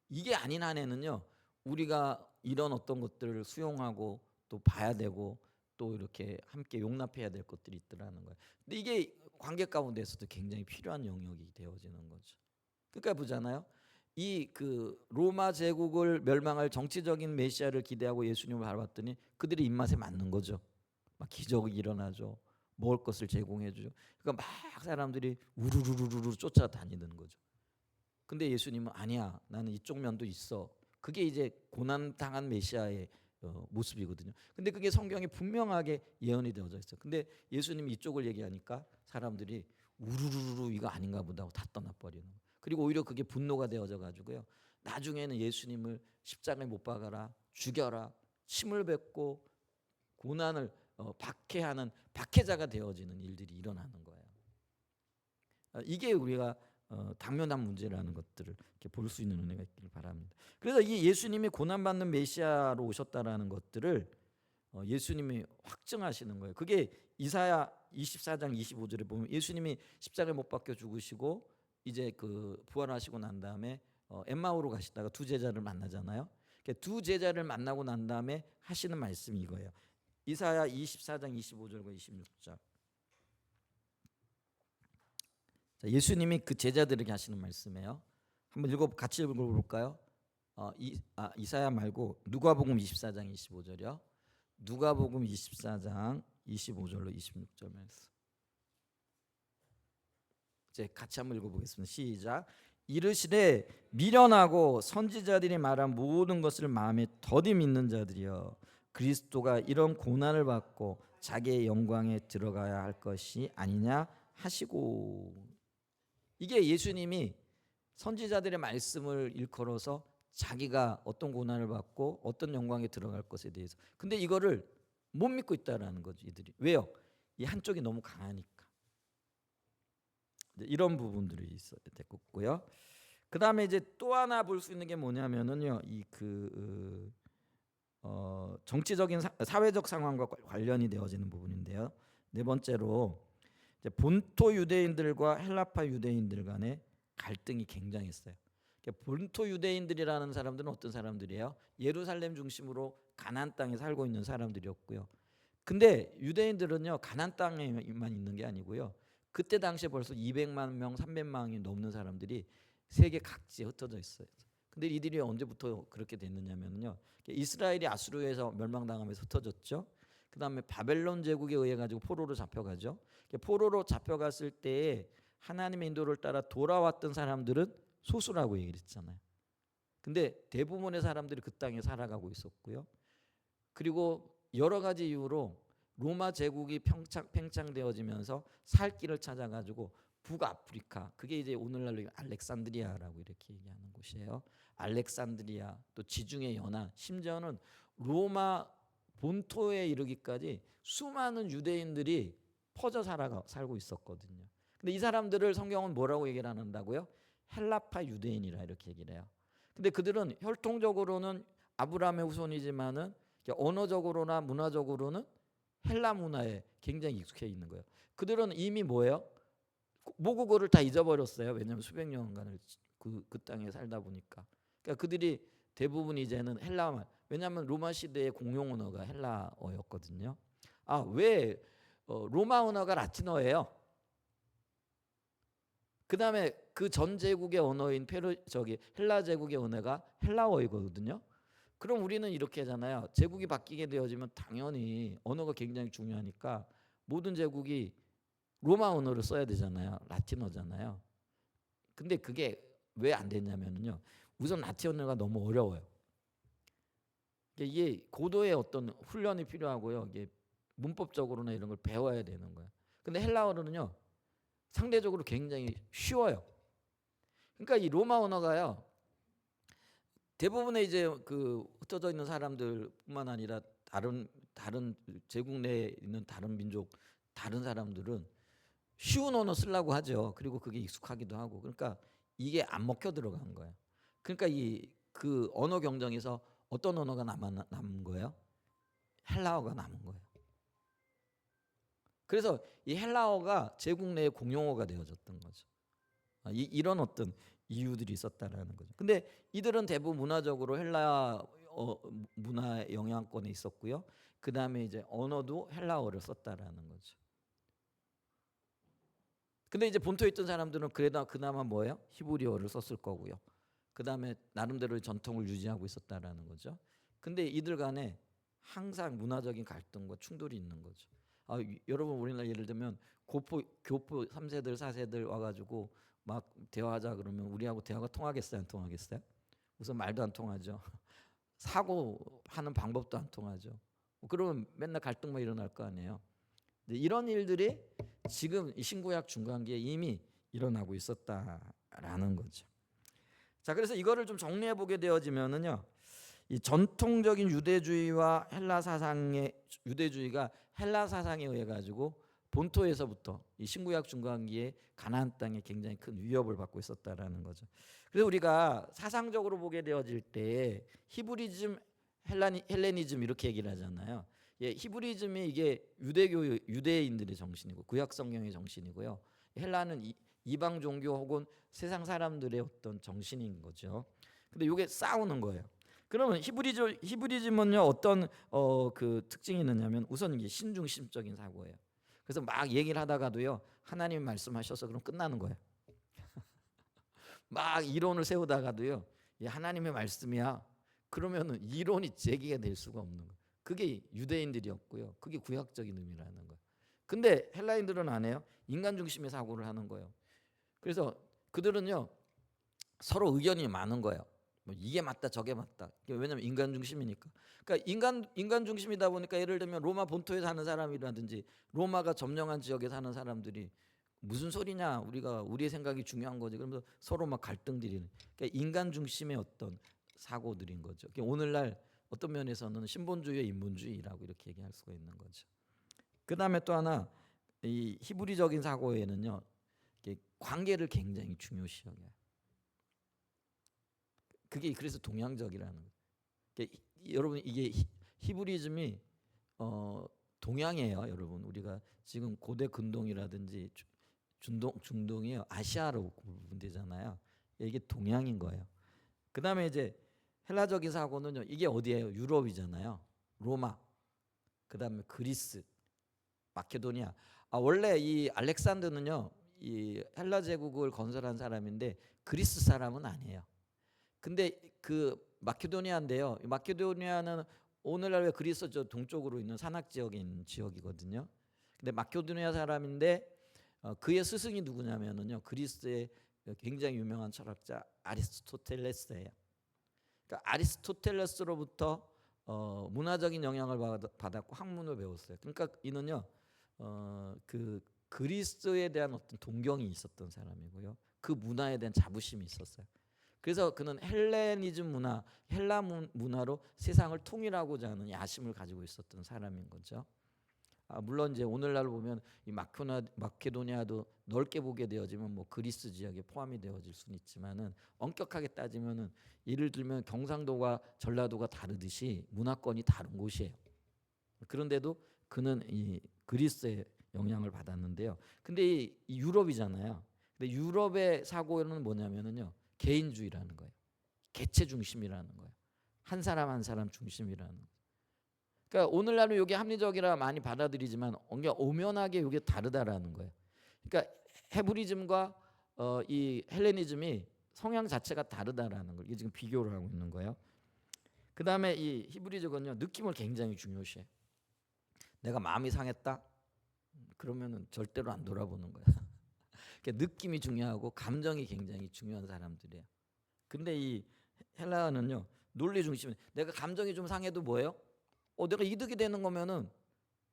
이게 아닌 한에는요. 우리가 이런 어떤 것들을 수용하고 또 봐야 되고 또 이렇게 함께 용납해야 될 것들이 있더라는 거예요. 근데 이게 관계 가운데서도 굉장히 필요한 영역이 되어지는 거죠. 그러니까 보잖아요. 이 그 로마 제국을 멸망할 정치적인 메시아를 기대하고 예수님을 바라봤더니 그들의 입맛에 맞는 거죠. 막 기적이 일어나죠. 먹을 것을 제공해 주죠. 그러니까 막 사람들이 우르르르르 쫓아다니는 거죠. 근데 예수님은 아니야. 나는 이쪽 면도 있어. 그게 이제 고난 당한 메시아의 모습이거든요. 근데 그게 성경에 분명하게 예언이 되어져 있어요. 근데 예수님이 이쪽을 얘기하니까 사람들이 우르르르 이거 아닌가 보다 하고 다 떠나버리는 거예요. 그리고 오히려 그게 분노가 되어져 가지고요. 나중에는 예수님을 십자가에 못 박아라, 죽여라, 침을 뱉고 고난을 박해하는 박해자가 되어지는 일들이 일어나는 거예요. 이게 우리가 당면한 문제라는 것들을 이렇게 볼 수 있는 은혜가 있기를 바랍니다. 그래서 이 예수님이 고난받는 메시아로 오셨다라는 것들을 예수님이 확증하시는 거예요. 그게 이사야 24장 25절에 보면 예수님이 십자가에 못 박혀 죽으시고 이제 그 부활하시고 난 다음에 엠마오로 가시다가 두 제자를 만나잖아요. 두 제자를 만나고 난 다음에 하시는 말씀이 이거예요. 이사야 24장 25절과 26절. 자, 예수님이 그 제자들에게 하시는 말씀이에요. 한번 같이 읽어볼까요? 이사야 말고 누가복음 24장 25절이요. 누가복음 24장 25절로 26절 말씀. 이제 같이 한번 읽어보겠습니다. 시작. 이르시되 미련하고 선지자들이 말한 모든 것을 마음에 더디 믿는 자들이여 그리스도가 이런 고난을 받고 자기의 영광에 들어가야 할 것이 아니냐 하시고. 이게 예수님이 선지자들의 말씀을 일컬어서 자기가 어떤 고난을 받고 어떤 영광에 들어갈 것에 대해서. 근데 이거를 못 믿고 있다라는 거죠, 이들이. 왜요? 이 한쪽이 너무 강하니까. 이런 부분들이 있어야 되겠고요. 그다음에 이제 또 하나 볼 수 있는 게 뭐냐면은요, 이 정치적인 사회적 상황과 관련이 되어지는 부분인데요. 네 번째로 이제 본토 유대인들과 헬라파 유대인들 간의 갈등이 굉장했어요. 본토 유대인들이라는 사람들은 어떤 사람들이에요? 예루살렘 중심으로 가나안 땅에 살고 있는 사람들이었고요. 근데 유대인들은요 가나안 땅에만 있는 게 아니고요. 그때 당시에 벌써 200만 명, 300만이 넘는 사람들이 세계 각지에 흩어져 있어요. 근데 이들이 언제부터 그렇게 됐느냐면요. 이스라엘이 아수르에서 멸망당하면서 흩어졌죠. 그다음에 바벨론 제국에 의해 가지고 포로로 잡혀가죠. 포로로 잡혀갔을 때에 하나님의 인도를 따라 돌아왔던 사람들은 소수라고 얘기를 했잖아요. 근데 대부분의 사람들이 그 땅에 살아가고 있었고요. 그리고 여러 가지 이유로 로마 제국이 팽창되어지면서 살 길을 찾아가지고 북아프리카, 그게 이제 오늘날로 알렉산드리아라고 이렇게 얘기하는 곳이에요. 알렉산드리아, 또 지중해 연안, 심지어는 로마 본토에 이르기까지 수많은 유대인들이 퍼져 살고 있었거든요. 근데 이 사람들을 성경은 뭐라고 얘기를 한다고요? 헬라파 유대인이라 이렇게 얘기를 해요. 근데 그들은 혈통적으로는 아브라함의 후손이지만은 언어적으로나 문화적으로는 헬라 문화에 굉장히 익숙해 있는 거예요. 그들은 이미 뭐예요? 모국어를 다 잊어버렸어요. 왜냐하면 수백 년간을 그 땅에 살다 보니까. 그러니까 그들이 대부분 이제는 헬라말. 왜냐하면 로마 시대의 공용 언어가 헬라어였거든요. 왜 로마 언어가 라틴어예요? 그다음에 그 전 제국의 언어인 헬라 제국의 언어가 헬라어이거든요. 그럼 우리는 이렇게 하잖아요. 제국이 바뀌게 되어지면 당연히 언어가 굉장히 중요하니까 모든 제국이 로마 언어를 써야 되잖아요. 라틴어잖아요. 근데 그게 왜 안 됐냐면요. 우선 라틴어가 너무 어려워요. 이게 고도의 어떤 훈련이 필요하고요. 이게 문법적으로나 이런 걸 배워야 되는 거예요. 근데 헬라어는요. 상대적으로 굉장히 쉬워요. 그러니까 이 로마 언어가요. 대부분의 이제 그 흩어져 있는 사람들뿐만 아니라 다른 제국 내에 있는 다른 민족 다른 사람들은 쉬운 언어 쓰려고 하죠. 그리고 그게 익숙하기도 하고. 그러니까 이게 안 먹혀 들어간 거예요. 그러니까 그 언어 경쟁에서 어떤 언어가 남은 거예요? 헬라어가 남은 거예요. 그래서 이 헬라어가 제국 내의 공용어가 되어졌던 거죠. 이런 어떤 이유들이 있었다라는 거죠. 근데 이들은 대부분 문화적으로 헬라 문화 영향권에 있었고요. 그 다음에 이제 언어도 헬라어를 썼다라는 거죠. 근데 이제 본토에 있던 사람들은 그나마 뭐예요? 히브리어를 썼을 거고요. 그 다음에 나름대로의 전통을 유지하고 있었다라는 거죠. 근데 이들 간에 항상 문화적인 갈등과 충돌이 있는 거죠. 여러분 우리나라 예를 들면 교포 3세들 4세들 와가지고 막 대화하자 그러면 우리하고 대화가 통하겠어요? 안 통하겠어요? 우선 말도 안 통하죠. 사고하는 방법도 안 통하죠. 그러면 맨날 갈등만 일어날 거 아니에요. 이런 일들이 지금 신구약 중간기에 이미 일어나고 있었다라는 거죠. 자, 그래서 이거를 좀 정리해 보게 되어지면은요, 이 전통적인 유대주의와 유대주의가 헬라 사상에 의해 가지고 본토에서부터 이 신구약 중간기에 가나안 땅에 굉장히 큰 위협을 받고 있었다라는 거죠. 그래서 우리가 사상적으로 보게 되어질 때 히브리즘, 헬레니즘 이렇게 얘기를 하잖아요. 히브리즘이 이게 유대인들의 정신이고 구약 성경의 정신이고요. 헬라는 이방 종교 혹은 세상 사람들의 어떤 정신인 거죠. 근데 이게 싸우는 거예요. 그러면 히브리즘은요 어떤 그 특징이 있느냐면 우선 이게 신중심적인 사고예요. 그래서 막 얘기를 하다가도요 하나님이 말씀하셔서 그럼 끝나는 거예요. 막 이론을 세우다가도요 하나님의 말씀이야. 그러면은 이론이 제기가 될 수가 없는 거예요. 그게 유대인들이었고요. 그게 구약적인 의미라는 거예요. 근데 헬라인들은 안 해요. 인간 중심의 사고를 하는 거예요. 그래서 그들은요 서로 의견이 많은 거예요. 뭐 이게 맞다 저게 맞다. 왜냐하면 인간 중심이니까. 그러니까 인간 중심이다 보니까 예를 들면 로마 본토에 사는 사람이라든지 로마가 점령한 지역에 사는 사람들이 무슨 소리냐 우리가 우리의 생각이 중요한 거지. 그러면서 서로 막 갈등들이. 그러니까 인간 중심의 어떤 사고들인 거죠. 그러니까 오늘날 어떤 면에서는 신본주의의 인본주의라고 이렇게 얘기할 수가 있는 거죠. 그 다음에 또 하나 이 히브리적인 사고에는요 관계를 굉장히 중요시 여겨요. 그게 그래서 동양적이라는 거예요. 그러니까 여러분 이게 히브리즘이 동양이에요, 여러분. 우리가 지금 고대 근동이라든지 중동이 아시아로 구분되잖아요. 이게 동양인 거예요. 그 다음에 이제 헬라적인 사고는요. 이게 어디예요? 유럽이잖아요. 로마. 그 다음에 그리스, 마케도니아. 원래 이 알렉산더는요. 이 헬라 제국을 건설한 사람인데 그리스 사람은 아니에요. 근데 그 마케도니아인데요. 마케도니아는 오늘날 왜 그리스 저 동쪽으로 있는 산악 지역에 있는 지역이거든요. 근데 마케도니아 사람인데 그의 스승이 누구냐면은요. 그리스의 굉장히 유명한 철학자 아리스토텔레스예요. 그러니까 아리스토텔레스로부터 문화적인 영향을 받았고 학문을 배웠어요. 그러니까 이는요. 그 그리스에 대한 어떤 동경이 있었던 사람이고요. 그 문화에 대한 자부심이 있었어요. 그래서 그는 헬레니즘 문화, 헬라 문화로 세상을 통일하고자 하는 야심을 가지고 있었던 사람인 거죠. 물론 이제 오늘날 보면 이 마케도니아도 넓게 보게 되어지면 뭐 그리스 지역에 포함이 되어질 수는 있지만은 엄격하게 따지면은 예를 들면 경상도와 전라도가 다르듯이 문화권이 다른 곳이에요. 그런데도 그는 이 그리스의 영향을 받았는데요. 근데 이 유럽이잖아요. 근데 유럽의 사고는 뭐냐면은요. 개인주의라는 거예요. 개체 중심이라는 거예요. 한 사람 한 사람 중심이라는 거예요. 그러니까 오늘날은 이게 합리적이라 많이 받아들이지만 오면하게 이게 다르다라는 거예요. 그러니까 헤브리즘과 이 헬레니즘이 성향 자체가 다르다라는 걸 이게 지금 비교를 하고 있는 거예요. 그 다음에 이 히브리즘은요 느낌을 굉장히 중요시해. 내가 마음이 상했다 그러면은 절대로 안 돌아보는 거야. 그러니까 느낌이 중요하고 감정이 굉장히 중요한 사람들이에요. 근데 이 헬라는요 논리 중심. 내가 감정이 좀 상해도 뭐예요? 내가 이득이 되는 거면은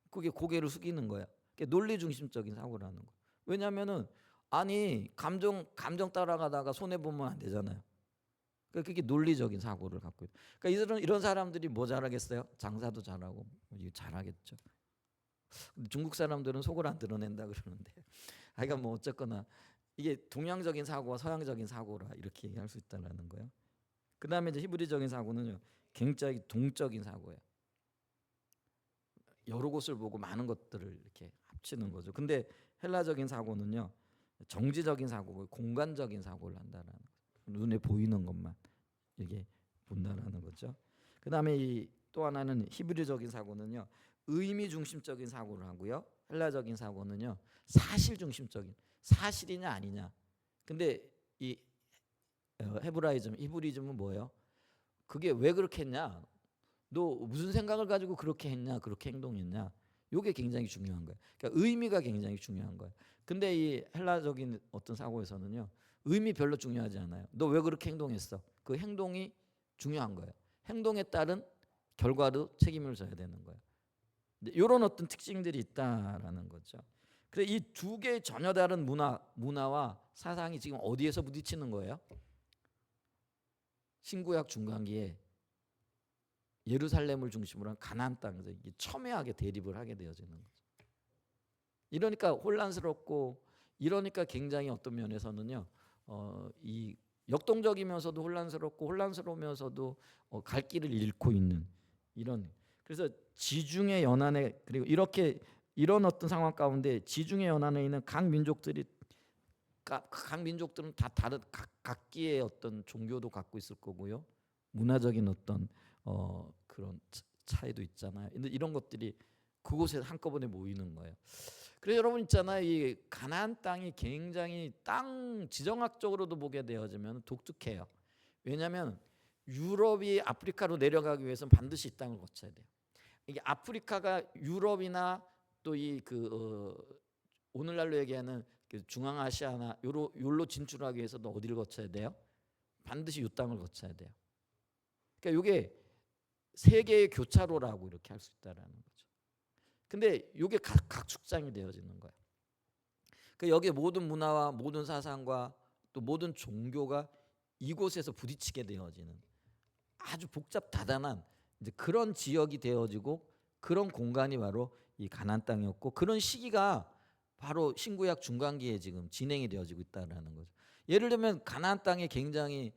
그게 고개를 숙이는 거야. 그게 논리 중심적인 사고라는 거. 왜냐하면은 아니 감정 따라가다가 손해 보면 안 되잖아요. 그러니까 그게 논리적인 사고를 갖고 있다. 그러니까 이런 사람들이 뭐 잘하겠어요? 장사도 잘하고 이거 잘하겠죠. 근데 중국 사람들은 속을 안 드러낸다 그러는데, 하여간 뭐 어쨌거나 이게 동양적인 사고와 서양적인 사고라 이렇게 얘기할 수 있다라는 거예요. 그 다음에 이제 히브리적인 사고는요, 굉장히 동적인 사고예요. 여러 곳을 보고 많은 것들을 이렇게 합치는 거죠. 근데 헬라적인 사고는요, 정지적인 사고고 공간적인 사고를 한다라는 거죠. 눈에 보이는 것만 이게 본다라는 거죠. 그 다음에 또 하나는 히브리적인 사고는요, 의미 중심적인 사고를 하고요, 헬라적인 사고는요, 사실 중심적인, 사실이냐 아니냐. 근데 이 히브리즘은 뭐예요? 그게 왜 그렇게 했냐? 너 무슨 생각을 가지고 그렇게 했냐? 그렇게 행동했냐? 이게 굉장히 중요한 거예요. 그러니까 의미가 굉장히 중요한 거예요. 근데 이 헬라적인 어떤 사고에서는요, 의미 별로 중요하지 않아요. 너 왜 그렇게 행동했어? 그 행동이 중요한 거예요. 행동에 따른 결과도 책임을 져야 되는 거예요. 이런 어떤 특징들이 있다라는 거죠. 그래서 이 두 개의 전혀 다른 문화와 사상이 지금 어디에서 부딪히는 거예요? 신구약 중간기에 예루살렘을 중심으로 한 가나안 땅에서 이게 첨예하게 대립을 하게 되어지는 거죠. 이러니까 혼란스럽고, 이러니까 굉장히 어떤 면에서는요, 이 역동적이면서도 혼란스럽고, 혼란스러우면서도 갈 길을 잃고 있는 이런. 그래서 지중해 연안에, 그리고 이렇게 이런 어떤 상황 가운데 지중해 연안에 있는 각 민족들은 다 다른 각기의 어떤 종교도 갖고 있을 거고요, 문화적인 어떤 그런 차이도 있잖아요. 근데 이런 것들이 그곳에 한꺼번에 모이는 거예요. 그래서 여러분 있잖아요, 이 가나안 땅이 굉장히 땅 지정학적으로도 보게 되어지면 독특해요. 왜냐하면 유럽이 아프리카로 내려가기 위해서는 반드시 이 땅을 거쳐야 돼요. 이게 아프리카가 유럽이나 또 이 오늘날로 얘기하는 그 중앙아시아나 요로 진출하기 위해서도 어디를 거쳐야 돼요? 반드시 이 땅을 거쳐야 돼요. 그러니까 이게 세계의 교차로라고 이렇게 할 수 있다라는 거죠. 근데 이게 각축장이 되어지는 거예요. 그러니까 여기 모든 문화와 모든 사상과 또 모든 종교가 이곳에서 부딪히게 되어지는 아주 복잡 다단한 이제 그런 지역이 되어지고, 그런 공간이 바로 이 가나안 땅이었고, 그런 시기가 바로 신구약 중간기에 지금 진행이 되어지고 있다라는 거죠. 예를 들면 가나안 땅에 굉장히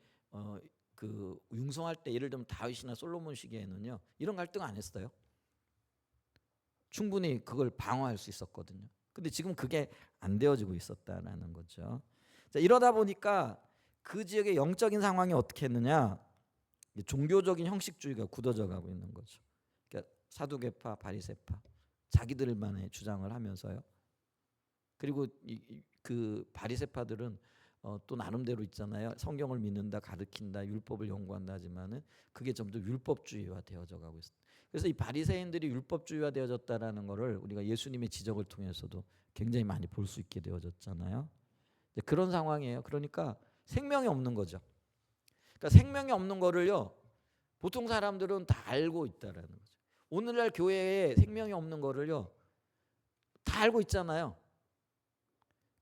그 융성할 때, 예를 들면 다윗이나 솔로몬 시기에는요, 이런 갈등 안 했어요. 충분히 그걸 방어할 수 있었거든요. 근데 지금 그게 안 되어지고 있었다라는 거죠. 자, 이러다 보니까 그 지역의 영적인 상황이 어떻게 했느냐? 종교적인 형식주의가 굳어져 가고 있는 거죠. 그러니까 사두개파, 바리새파, 자기들만의 주장을 하면서요. 그리고 그 바리새파들은 또 나름대로 있잖아요. 성경을 믿는다, 가르친다, 율법을 연구한다 하지만은 그게 점점 율법주의화 되어져 가고 있습니다. 그래서 이 바리새인들이 율법주의화 되어졌다라는 것을 우리가 예수님의 지적을 통해서도 굉장히 많이 볼 수 있게 되어졌잖아요. 그런 상황이에요. 그러니까 생명이 없는 거죠. 그러니까 생명이 없는 거를요, 보통 사람들은 다 알고 있다라는 거죠. 오늘날 교회에 생명이 없는 거를요, 다 알고 있잖아요.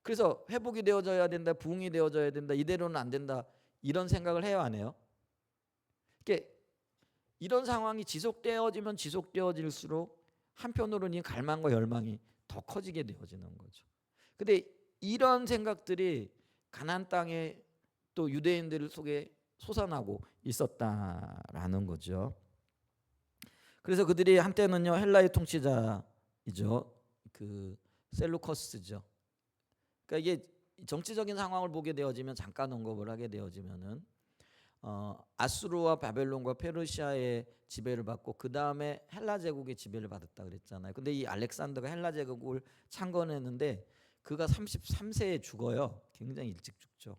그래서 회복이 되어져야 된다, 부흥이 되어져야 된다, 이대로는 안 된다, 이런 생각을 해요, 안 해요? 그러니까 이런 상황이 지속되어지면 지속되어질수록 한편으로는 이 갈망과 열망이 더 커지게 되어지는 거죠. 근데 이런 생각들이 가나안 땅에 또 유대인들 속에 솟아나고 있었다라는 거죠. 그래서 그들이 한때는요, 헬라의 통치자이죠, 그 셀루커스죠. 그러니까 이게 정치적인 상황을 보게 되어지면, 잠깐 언급을 하게 되어지면은 아수르와 바벨론과 페르시아의 지배를 받고 그 다음에 헬라 제국의 지배를 받았다 그랬잖아요. 근데 이 알렉산더가 헬라 제국을 창건했는데 그가 33세에 죽어요. 굉장히 일찍 죽죠.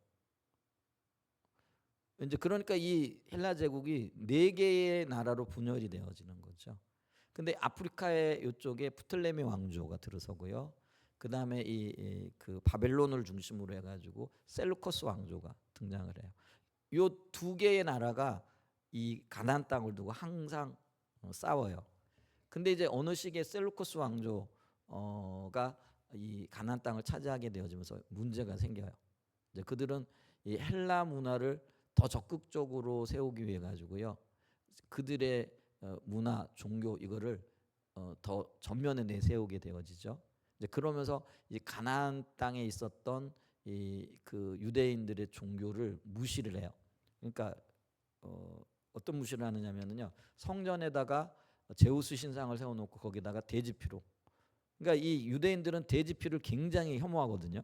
이제 그러니까 이 헬라 제국이 4개의 나라로 분열이 되어지는 거죠. 근데 아프리카의 이쪽에 프틀레미 왕조가 들어서고요. 그 다음에 그 바벨론을 중심으로 해가지고 셀루커스 왕조가 등장을 해요. 요 2개의 나라가 이 가나안 땅을 두고 항상 싸워요. 근데 이제 어느 시기에 셀루커스 왕조가 이 가나안 땅을 차지하게 되어지면서 문제가 생겨요. 이제 그들은 이 헬라 문화를 더 적극적으로 세우기 위해 가지고요, 그들의 문화, 종교 이거를 더 전면에 내세우게 되어지죠. 이제 그러면서 이 가나안 땅에 있었던 그 유대인들의 종교를 무시를 해요. 그러니까 어떤 무시를 하느냐면요, 성전에다가 제우스 신상을 세워놓고 거기다가 돼지피로. 그러니까 이 유대인들은 돼지피를 굉장히 혐오하거든요.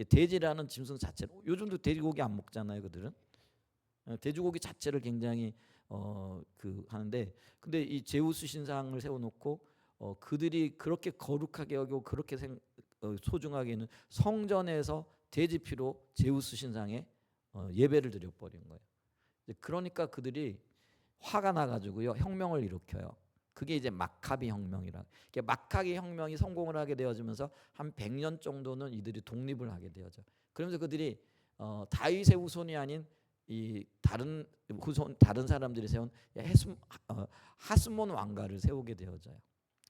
돼지라는 짐승 자체를, 요즘도 돼지고기 안 먹잖아요, 그들은. 돼지고기 자체를 굉장히 하는데, 근데 이 제우스 신상을 세워놓고 그들이 그렇게 거룩하게 여기고 그렇게 소중하게 있는 성전에서 돼지피로 제우스 신상에 예배를 드려버린 거예요. 그러니까 그들이 화가 나가지고요, 혁명을 일으켜요. 그게 이제 마카비 혁명이라. 마카비 혁명이 성공을 하게 되어지면서 한 100년 정도는 이들이 독립을 하게 되어져. 그러면서 그들이 다윗의 후손이 아닌 이 다른 사람들이 세운 하스몬 왕가를 세우게 되어져요.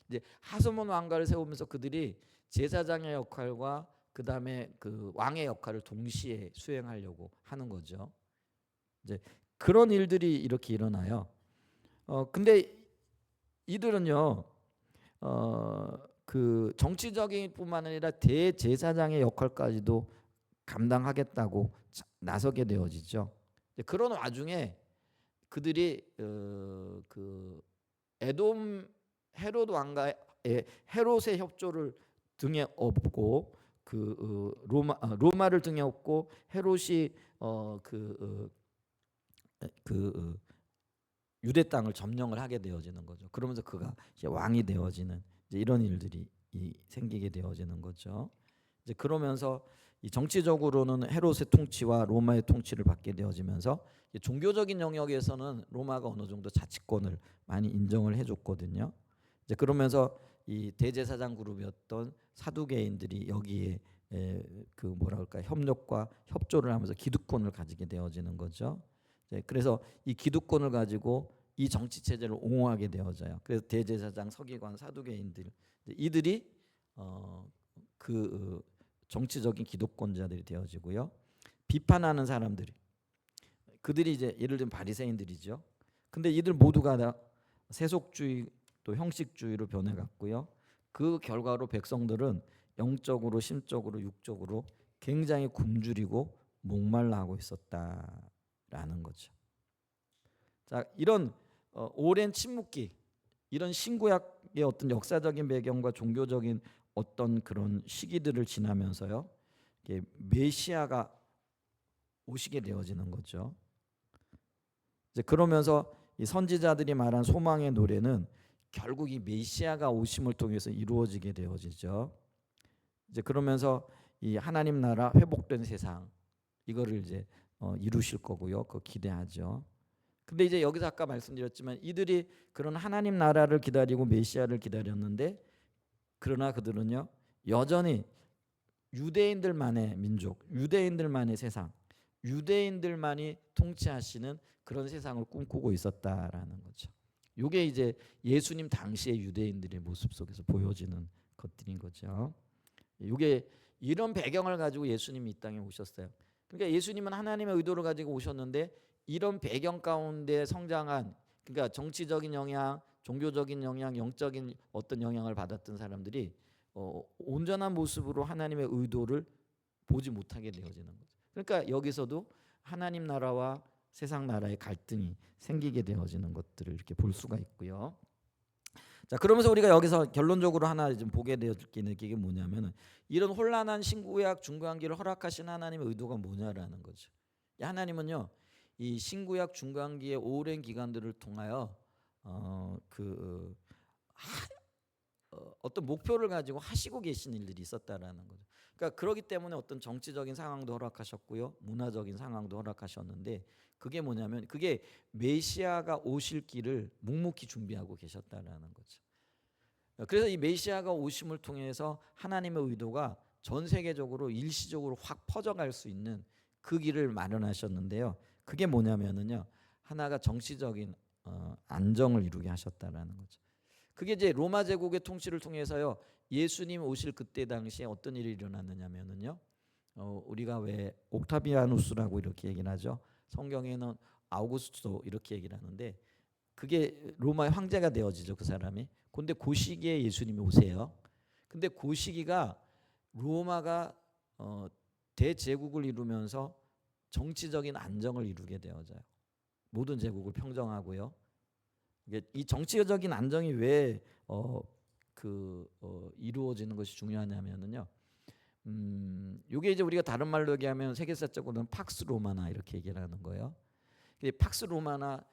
이제 하스몬 왕가를 세우면서 그들이 제사장의 역할과 그 다음에 그 왕의 역할을 동시에 수행하려고 하는 거죠. 이제 그런 일들이 이렇게 일어나요. 근데 이들은요, 그 정치적인 뿐만 아니라 대제사장의 역할까지도 감당하겠다고 나서게 되어지죠. 그런 와중에 그들이 그 에돔 헤롯 왕가의 헤롯의 협조를 등에 업고 그 로마를 등에 업고 헤롯이 유대 땅을 점령을 하게 되어지는 거죠. 그러면서 그가 이제 왕이 되어지는 이제 이런 일들이 생기게 되어지는 거죠. 이제 그러면서 이 정치적으로는 헤롯의 통치와 로마의 통치를 받게 되어지면서 종교적인 영역에서는 로마가 어느 정도 자치권을 많이 인정을 해줬거든요. 이제 그러면서 이 대제사장 그룹이었던 사두개인들이 여기에 그 뭐랄까 협력과 협조를 하면서 기득권을 가지게 되어지는 거죠. 그래서 이 기득권을 가지고 이 정치 체제를 옹호하게 되어져요. 그래서 대제사장, 서기관, 사두개인들 이들이 그 정치적인 기득권자들이 되어지고요. 비판하는 사람들이 그들이 이제 예를 들면 바리새인들이죠. 근데 이들 모두가 다 세속주의 또 형식주의로 변해갔고요. 그 결과로 백성들은 영적으로, 심적으로, 육적으로 굉장히 굶주리고 목말라하고 있었다라는 거죠. 자, 이런 오랜 침묵기, 이런 신구약의 어떤 역사적인 배경과 종교적인 어떤 그런 시기들을 지나면서요, 메시아가 오시게 되어지는 거죠. 이제 그러면서 이 선지자들이 말한 소망의 노래는 결국 이 메시아가 오심을 통해서 이루어지게 되어지죠. 이제 그러면서 이 하나님 나라 회복된 세상 이거를 이제 이루실 거고요. 그거 기대하죠. 근데 이제 여기서 아까 말씀드렸지만 이들이 그런 하나님 나라를 기다리고 메시아를 기다렸는데, 그러나 그들은요 여전히 유대인들만의 민족, 유대인들만의 세상, 유대인들만이 통치하시는 그런 세상을 꿈꾸고 있었다라는 거죠. 이게 이제 예수님 당시의 유대인들의 모습 속에서 보여지는 것들인 거죠. 이게 이런 배경을 가지고 예수님이 이 땅에 오셨어요. 그러니까 예수님은 하나님의 의도를 가지고 오셨는데 이런 배경 가운데 성장한, 그러니까 정치적인 영향, 종교적인 영향, 영적인 어떤 영향을 받았던 사람들이 온전한 모습으로 하나님의 의도를 보지 못하게 되어지는 거죠. 그러니까 여기서도 하나님 나라와 세상 나라의 갈등이 생기게 되어지는 것들을 이렇게 볼 수가 있고요. 자, 그러면서 우리가 여기서 결론적으로 하나 좀 보게 되어지는 게 뭐냐면은 이런 혼란한 신구약 중간기를 허락하신 하나님의 의도가 뭐냐라는 거죠. 하나님은요 이 신구약 중간기의 오랜 기간들을 통하여 어떤 목표를 가지고 하시고 계신 일들이 있었다라는 거죠. 그러니까 그러기 때문에 어떤 정치적인 상황도 허락하셨고요, 문화적인 상황도 허락하셨는데 그게 뭐냐면 그게 메시아가 오실 길을 묵묵히 준비하고 계셨다라는 거죠. 그래서 이 메시아가 오심을 통해서 하나님의 의도가 전 세계적으로 일시적으로 확 퍼져갈 수 있는 그 길을 마련하셨는데요. 그게 뭐냐면은요, 하나가 정치적인 안정을 이루게 하셨다라는 거죠. 그게 이제 로마 제국의 통치를 통해서요. 예수님 오실 그때 당시에 어떤 일이 일어났느냐면은요. 우리가 왜 옥타비아누스라고 이렇게 얘기를 하죠. 성경에는 아우구스토 이렇게 얘기를 하는데 그게 로마의 황제가 되어지죠, 그 사람이. 근데 그 시기에 예수님이 오세요. 근데 그 시기가 로마가 대제국을 이루면서 정치적인 안정을 이루게 되어져요. 모든 제국을 평정하고요. 이 정치적인 안정이 왜 이루어지는 것이 중요하냐면요. 이게 이제 우리가 다른 말로 얘기하면 세계사적으로는 팍스 로마나 이렇게 얘기를 하는 거예요. 팍스 로마나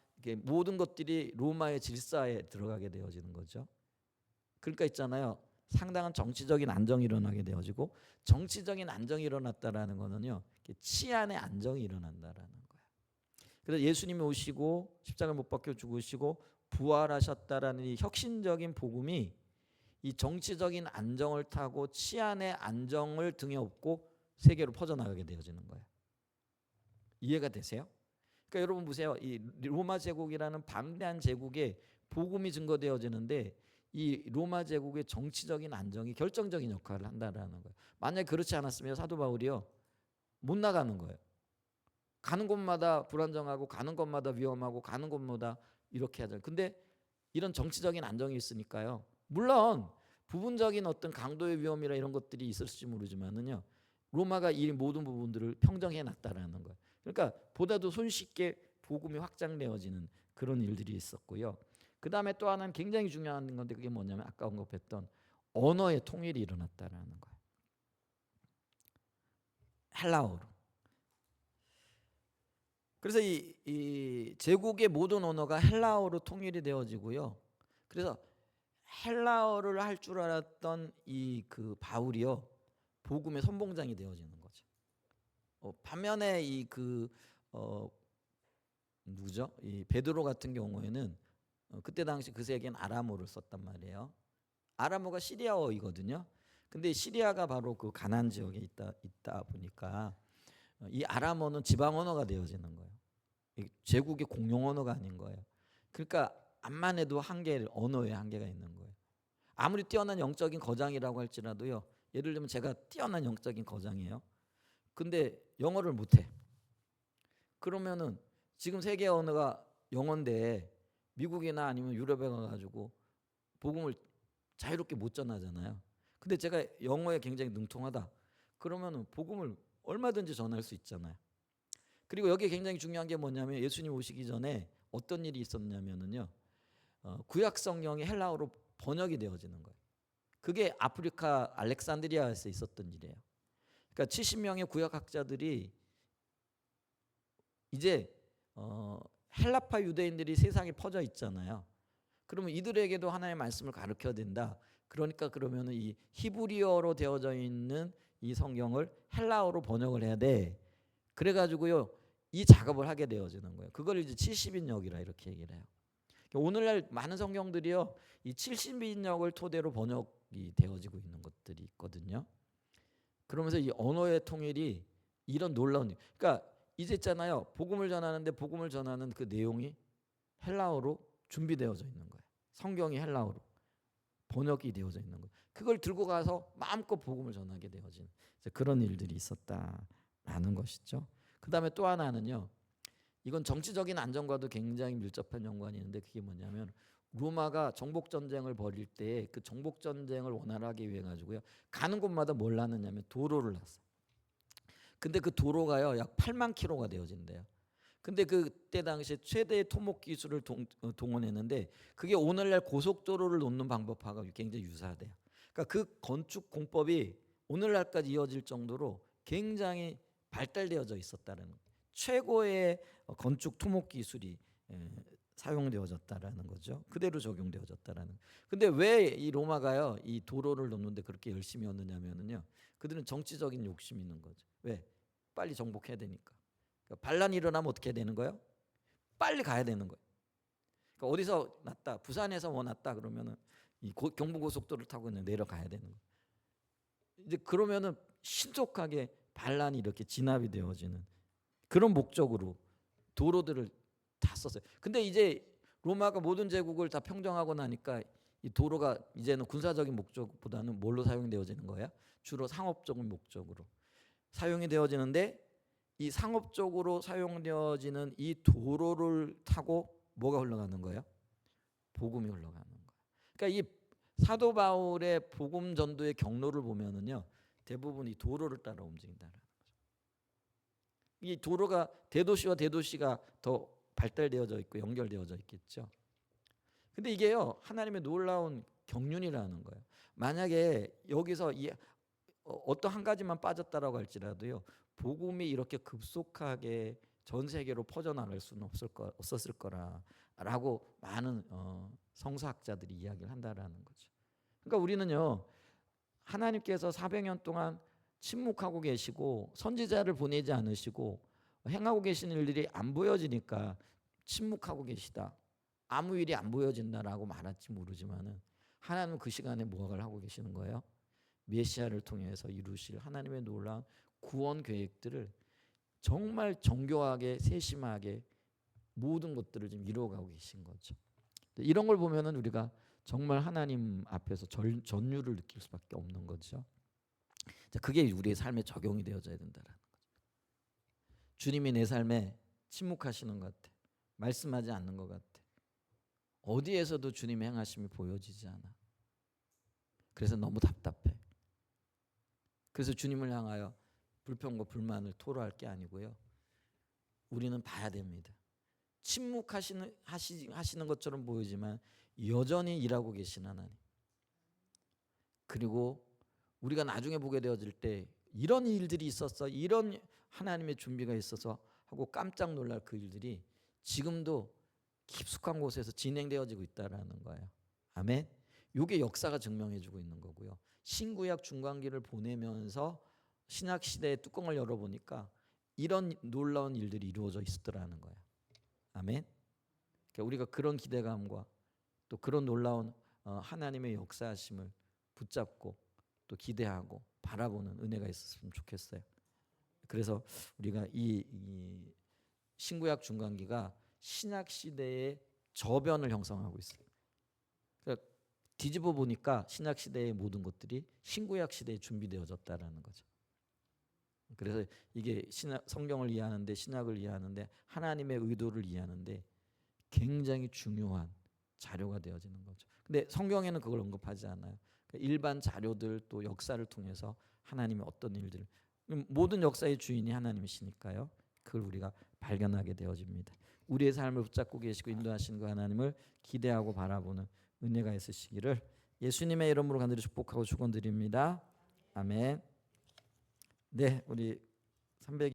모든 것들이 로마의 질서에 들어가게 되어지는 거죠. 그러니까 있잖아요. 상당한 정치적인 안정이 일어나게 되어지고, 정치적인 안정이 일어났다라는 거는요, 치안의 안정이 일어난다라는 거예요. 그래서 예수님이 오시고 십자가 못 박혀 죽으시고 부활하셨다라는 이 혁신적인 복음이 이 정치적인 안정을 타고 치안의 안정을 등에 업고 세계로 퍼져나가게 되어지는 거예요. 이해가 되세요? 그러니까 여러분 보세요. 이 로마 제국이라는 방대한 제국에 복음이 증거되어지는데 이 로마 제국의 정치적인 안정이 결정적인 역할을 한다라는 거예요. 만약에 그렇지 않았으면 사도 바울이요, 못 나가는 거예요. 가는 곳마다 불안정하고, 가는 곳마다 위험하고, 가는 곳마다 이렇게 하잖아요. 근데 이런 정치적인 안정이 있으니까요, 물론 부분적인 어떤 강도의 위험이나 이런 것들이 있을지 모르지만은요, 로마가 이 모든 부분들을 평정해 놨다라는 거예요. 그러니까 보다도 손쉽게 복음이 확장되어지는 그런 일들이 있었고요. 그 다음에 또 하나는 굉장히 중요한 건데, 그게 뭐냐면 아까 언급했던 언어의 통일이 일어났다라는 거예요. 헬라어로. 그래서 이 제국의 모든 언어가 헬라어로 통일이 되어지고요. 그래서 헬라어를 할 줄 알았던 이 바울이요, 복음의 선봉장이 되어지는 거죠. 반면에 누구죠? 이 베드로 같은 경우에는 그때 당시 그 세계는 아람어를 썼단 말이에요. 아람어가 시리아어이거든요. 근데 시리아가 바로 그 가나안 지역에 있다 보니까 이 아람어는 지방 언어가 되어지는 거예요. 제국의 공용 언어가 아닌 거예요. 그러니까 암만 해도 언어에 한계가 있는 거예요. 아무리 뛰어난 영적인 거장이라고 할지라도요, 예를 들면 제가 뛰어난 영적인 거장이에요. 근데 영어를 못해. 그러면은 지금 세계 언어가 영어인데 미국이나 아니면 유럽에 가가지고 복음을 자유롭게 못 전하잖아요. 근데 제가 영어에 굉장히 능통하다. 그러면은 복음을 얼마든지 전할 수 있잖아요. 그리고 여기 굉장히 중요한 게 뭐냐면, 예수님 오시기 전에 어떤 일이 있었냐면은요, 구약 성경이 헬라어로 번역이 되어지는 거예요. 그게 아프리카 알렉산드리아에서 있었던 일이에요. 그러니까 70명의 구약학자들이 이제 헬라파 유대인들이 세상에 퍼져 있잖아요. 그러면 이들에게도 하나님의 말씀을 가르쳐야 된다. 그러니까 그러면은 이 히브리어로 되어져 있는 이 성경을 헬라어로 번역을 해야 돼. 그래가지고요, 이 작업을 하게 되어지는 거예요. 그걸 이제 70인역이라 이렇게 얘기를 해요. 오늘날 많은 성경들이요, 이 70인역을 토대로 번역이 되어지고 있는 것들이 있거든요. 그러면서 이 언어의 통일이 이런 놀라운, 그러니까 이제 있잖아요, 복음을 전하는데 복음을 전하는 그 내용이 헬라어로 준비되어져 있는 거예요. 성경이 헬라어로 번역이 되어져 있는 거예요. 그걸 들고 가서 마음껏 복음을 전하게 되어진 그런 일들이 있었다라는 것이죠. 그 다음에 또 하나는요, 이건 정치적인 안정과도 굉장히 밀접한 연관이 있는데, 그게 뭐냐면 로마가 정복 전쟁을 벌일 때 그 정복 전쟁을 원활하게 위해 가지고요, 가는 곳마다 뭘 하느냐면 도로를 놨어요. 근데 그 도로가요, 약 8만 킬로가 되어진대요. 근데 그때 당시에 최대의 토목 기술을 동원했는데, 그게 오늘날 고속도로를 놓는 방법하고 굉장히 유사하대요. 그러니까 그 건축 공법이 오늘날까지 이어질 정도로 굉장히 발달되어져 있었다는 거예요. 최고의 건축 토목 기술이 사용되어졌다라는 거죠. 그대로 적용되어졌다라는. 근데 왜 이 로마가요, 이 도로를 놓는데 그렇게 열심히 했느냐면요, 그들은 정치적인 욕심이 있는 거죠. 왜? 빨리 정복해야 되니까. 그러니까 반란이 일어나면 어떻게 해야 되는 거예요? 빨리 가야 되는 거예요. 그러니까 어디서 났다, 부산에서 뭐 났다 그러면은 이 경부고속도로를 타고 그냥 내려가야 되는 거예요. 이제 그러면은 신속하게 반란이 이렇게 진압이 되어지는 그런 목적으로 도로들을 다 썼어요. 근데 이제 로마가 모든 제국을 다 평정하고 나니까 이 도로가 이제는 군사적인 목적보다는 뭘로 사용되어지는 거예요? 주로 상업적인 목적으로 사용이 되어지는데, 이 상업적으로 사용되어지는 이 도로를 타고 뭐가 흘러가는 거예요? 복음이 흘러가는 거예요. 그러니까 이 사도 바울의 복음 전도의 경로를 보면은요, 대부분 이 도로를 따라 움직인다는 거죠. 이 도로가 대도시와 대도시가 더 발달되어져 있고 연결되어져 있겠죠. 근데 이게요, 하나님의 놀라운 경륜이라는 거예요. 만약에 여기서 어떤 한 가지만 빠졌다라고 할지라도요, 복음이 이렇게 급속하게 전 세계로 퍼져나갈 수는 없었을 거라고 많은 성서학자들이 이야기를 한다라는 거죠. 그러니까 우리는요, 하나님께서 400년 동안 침묵하고 계시고 선지자를 보내지 않으시고 행하고 계신 일들이 안 보여지니까 침묵하고 계시다, 아무 일이 안 보여진다라고 말할지 모르지만은 하나님은 그 시간에 무엇을 하고 계시는 거예요? 메시아를 통해서 이루실 하나님의 놀라운 구원 계획들을 정말 정교하게 세심하게 모든 것들을 지금 이루어가고 계신 거죠. 이런 걸 보면은 우리가 정말 하나님 앞에서 전율을 느낄 수밖에 없는 거죠. 그게 우리의 삶에 적용이 되어져야 된다라는 거죠. 주님이 내 삶에 침묵하시는 것 같아. 말씀하지 않는 것 같아. 어디에서도 주님의 행하심이 보여지지 않아. 그래서 너무 답답해. 그래서 주님을 향하여 불평과 불만을 토로할 게 아니고요, 우리는 봐야 됩니다. 침묵하시는 것처럼 보이지만 여전히 일하고 계신 하나님. 그리고 우리가 나중에 보게 되어질 때 이런 일들이 있었어, 이런 하나님의 준비가 있어서 하고 깜짝 놀랄 그 일들이 지금도 깊숙한 곳에서 진행되어지고 있다라는 거예요. 아멘. 이게 역사가 증명해주고 있는 거고요. 신구약 중간기를 보내면서 신약 시대의 뚜껑을 열어보니까 이런 놀라운 일들이 이루어져 있었더라는 거예요. 아멘. 그러니까 우리가 그런 기대감과 또 그런 놀라운 하나님의 역사하심을 붙잡고 또 기대하고 바라보는 은혜가 있었으면 좋겠어요. 그래서 우리가 이 신구약 중간기가 신약 시대의 저변을 형성하고 있어요. 그러니까 뒤집어 보니까 신약 시대의 모든 것들이 신구약 시대에 준비되어졌다라는 거죠. 그래서 이게 성경을 이해하는데, 신약을 이해하는데, 하나님의 의도를 이해하는데 굉장히 중요한 자료가 되어지는 거죠. 근데 성경에는 그걸 언급하지 않아요. 그러니까 일반 자료들 또 역사를 통해서 하나님의 어떤 일들, 모든 역사의 주인이 하나님이시니까요, 그걸 우리가 발견하게 되어집니다. 우리의 삶을 붙잡고 계시고 인도하시는 그 하나님을 기대하고 바라보는 은혜가 있으시기를 예수님의 이름으로 간절히 축복하고 축원드립니다. 아멘. 네, 우리 300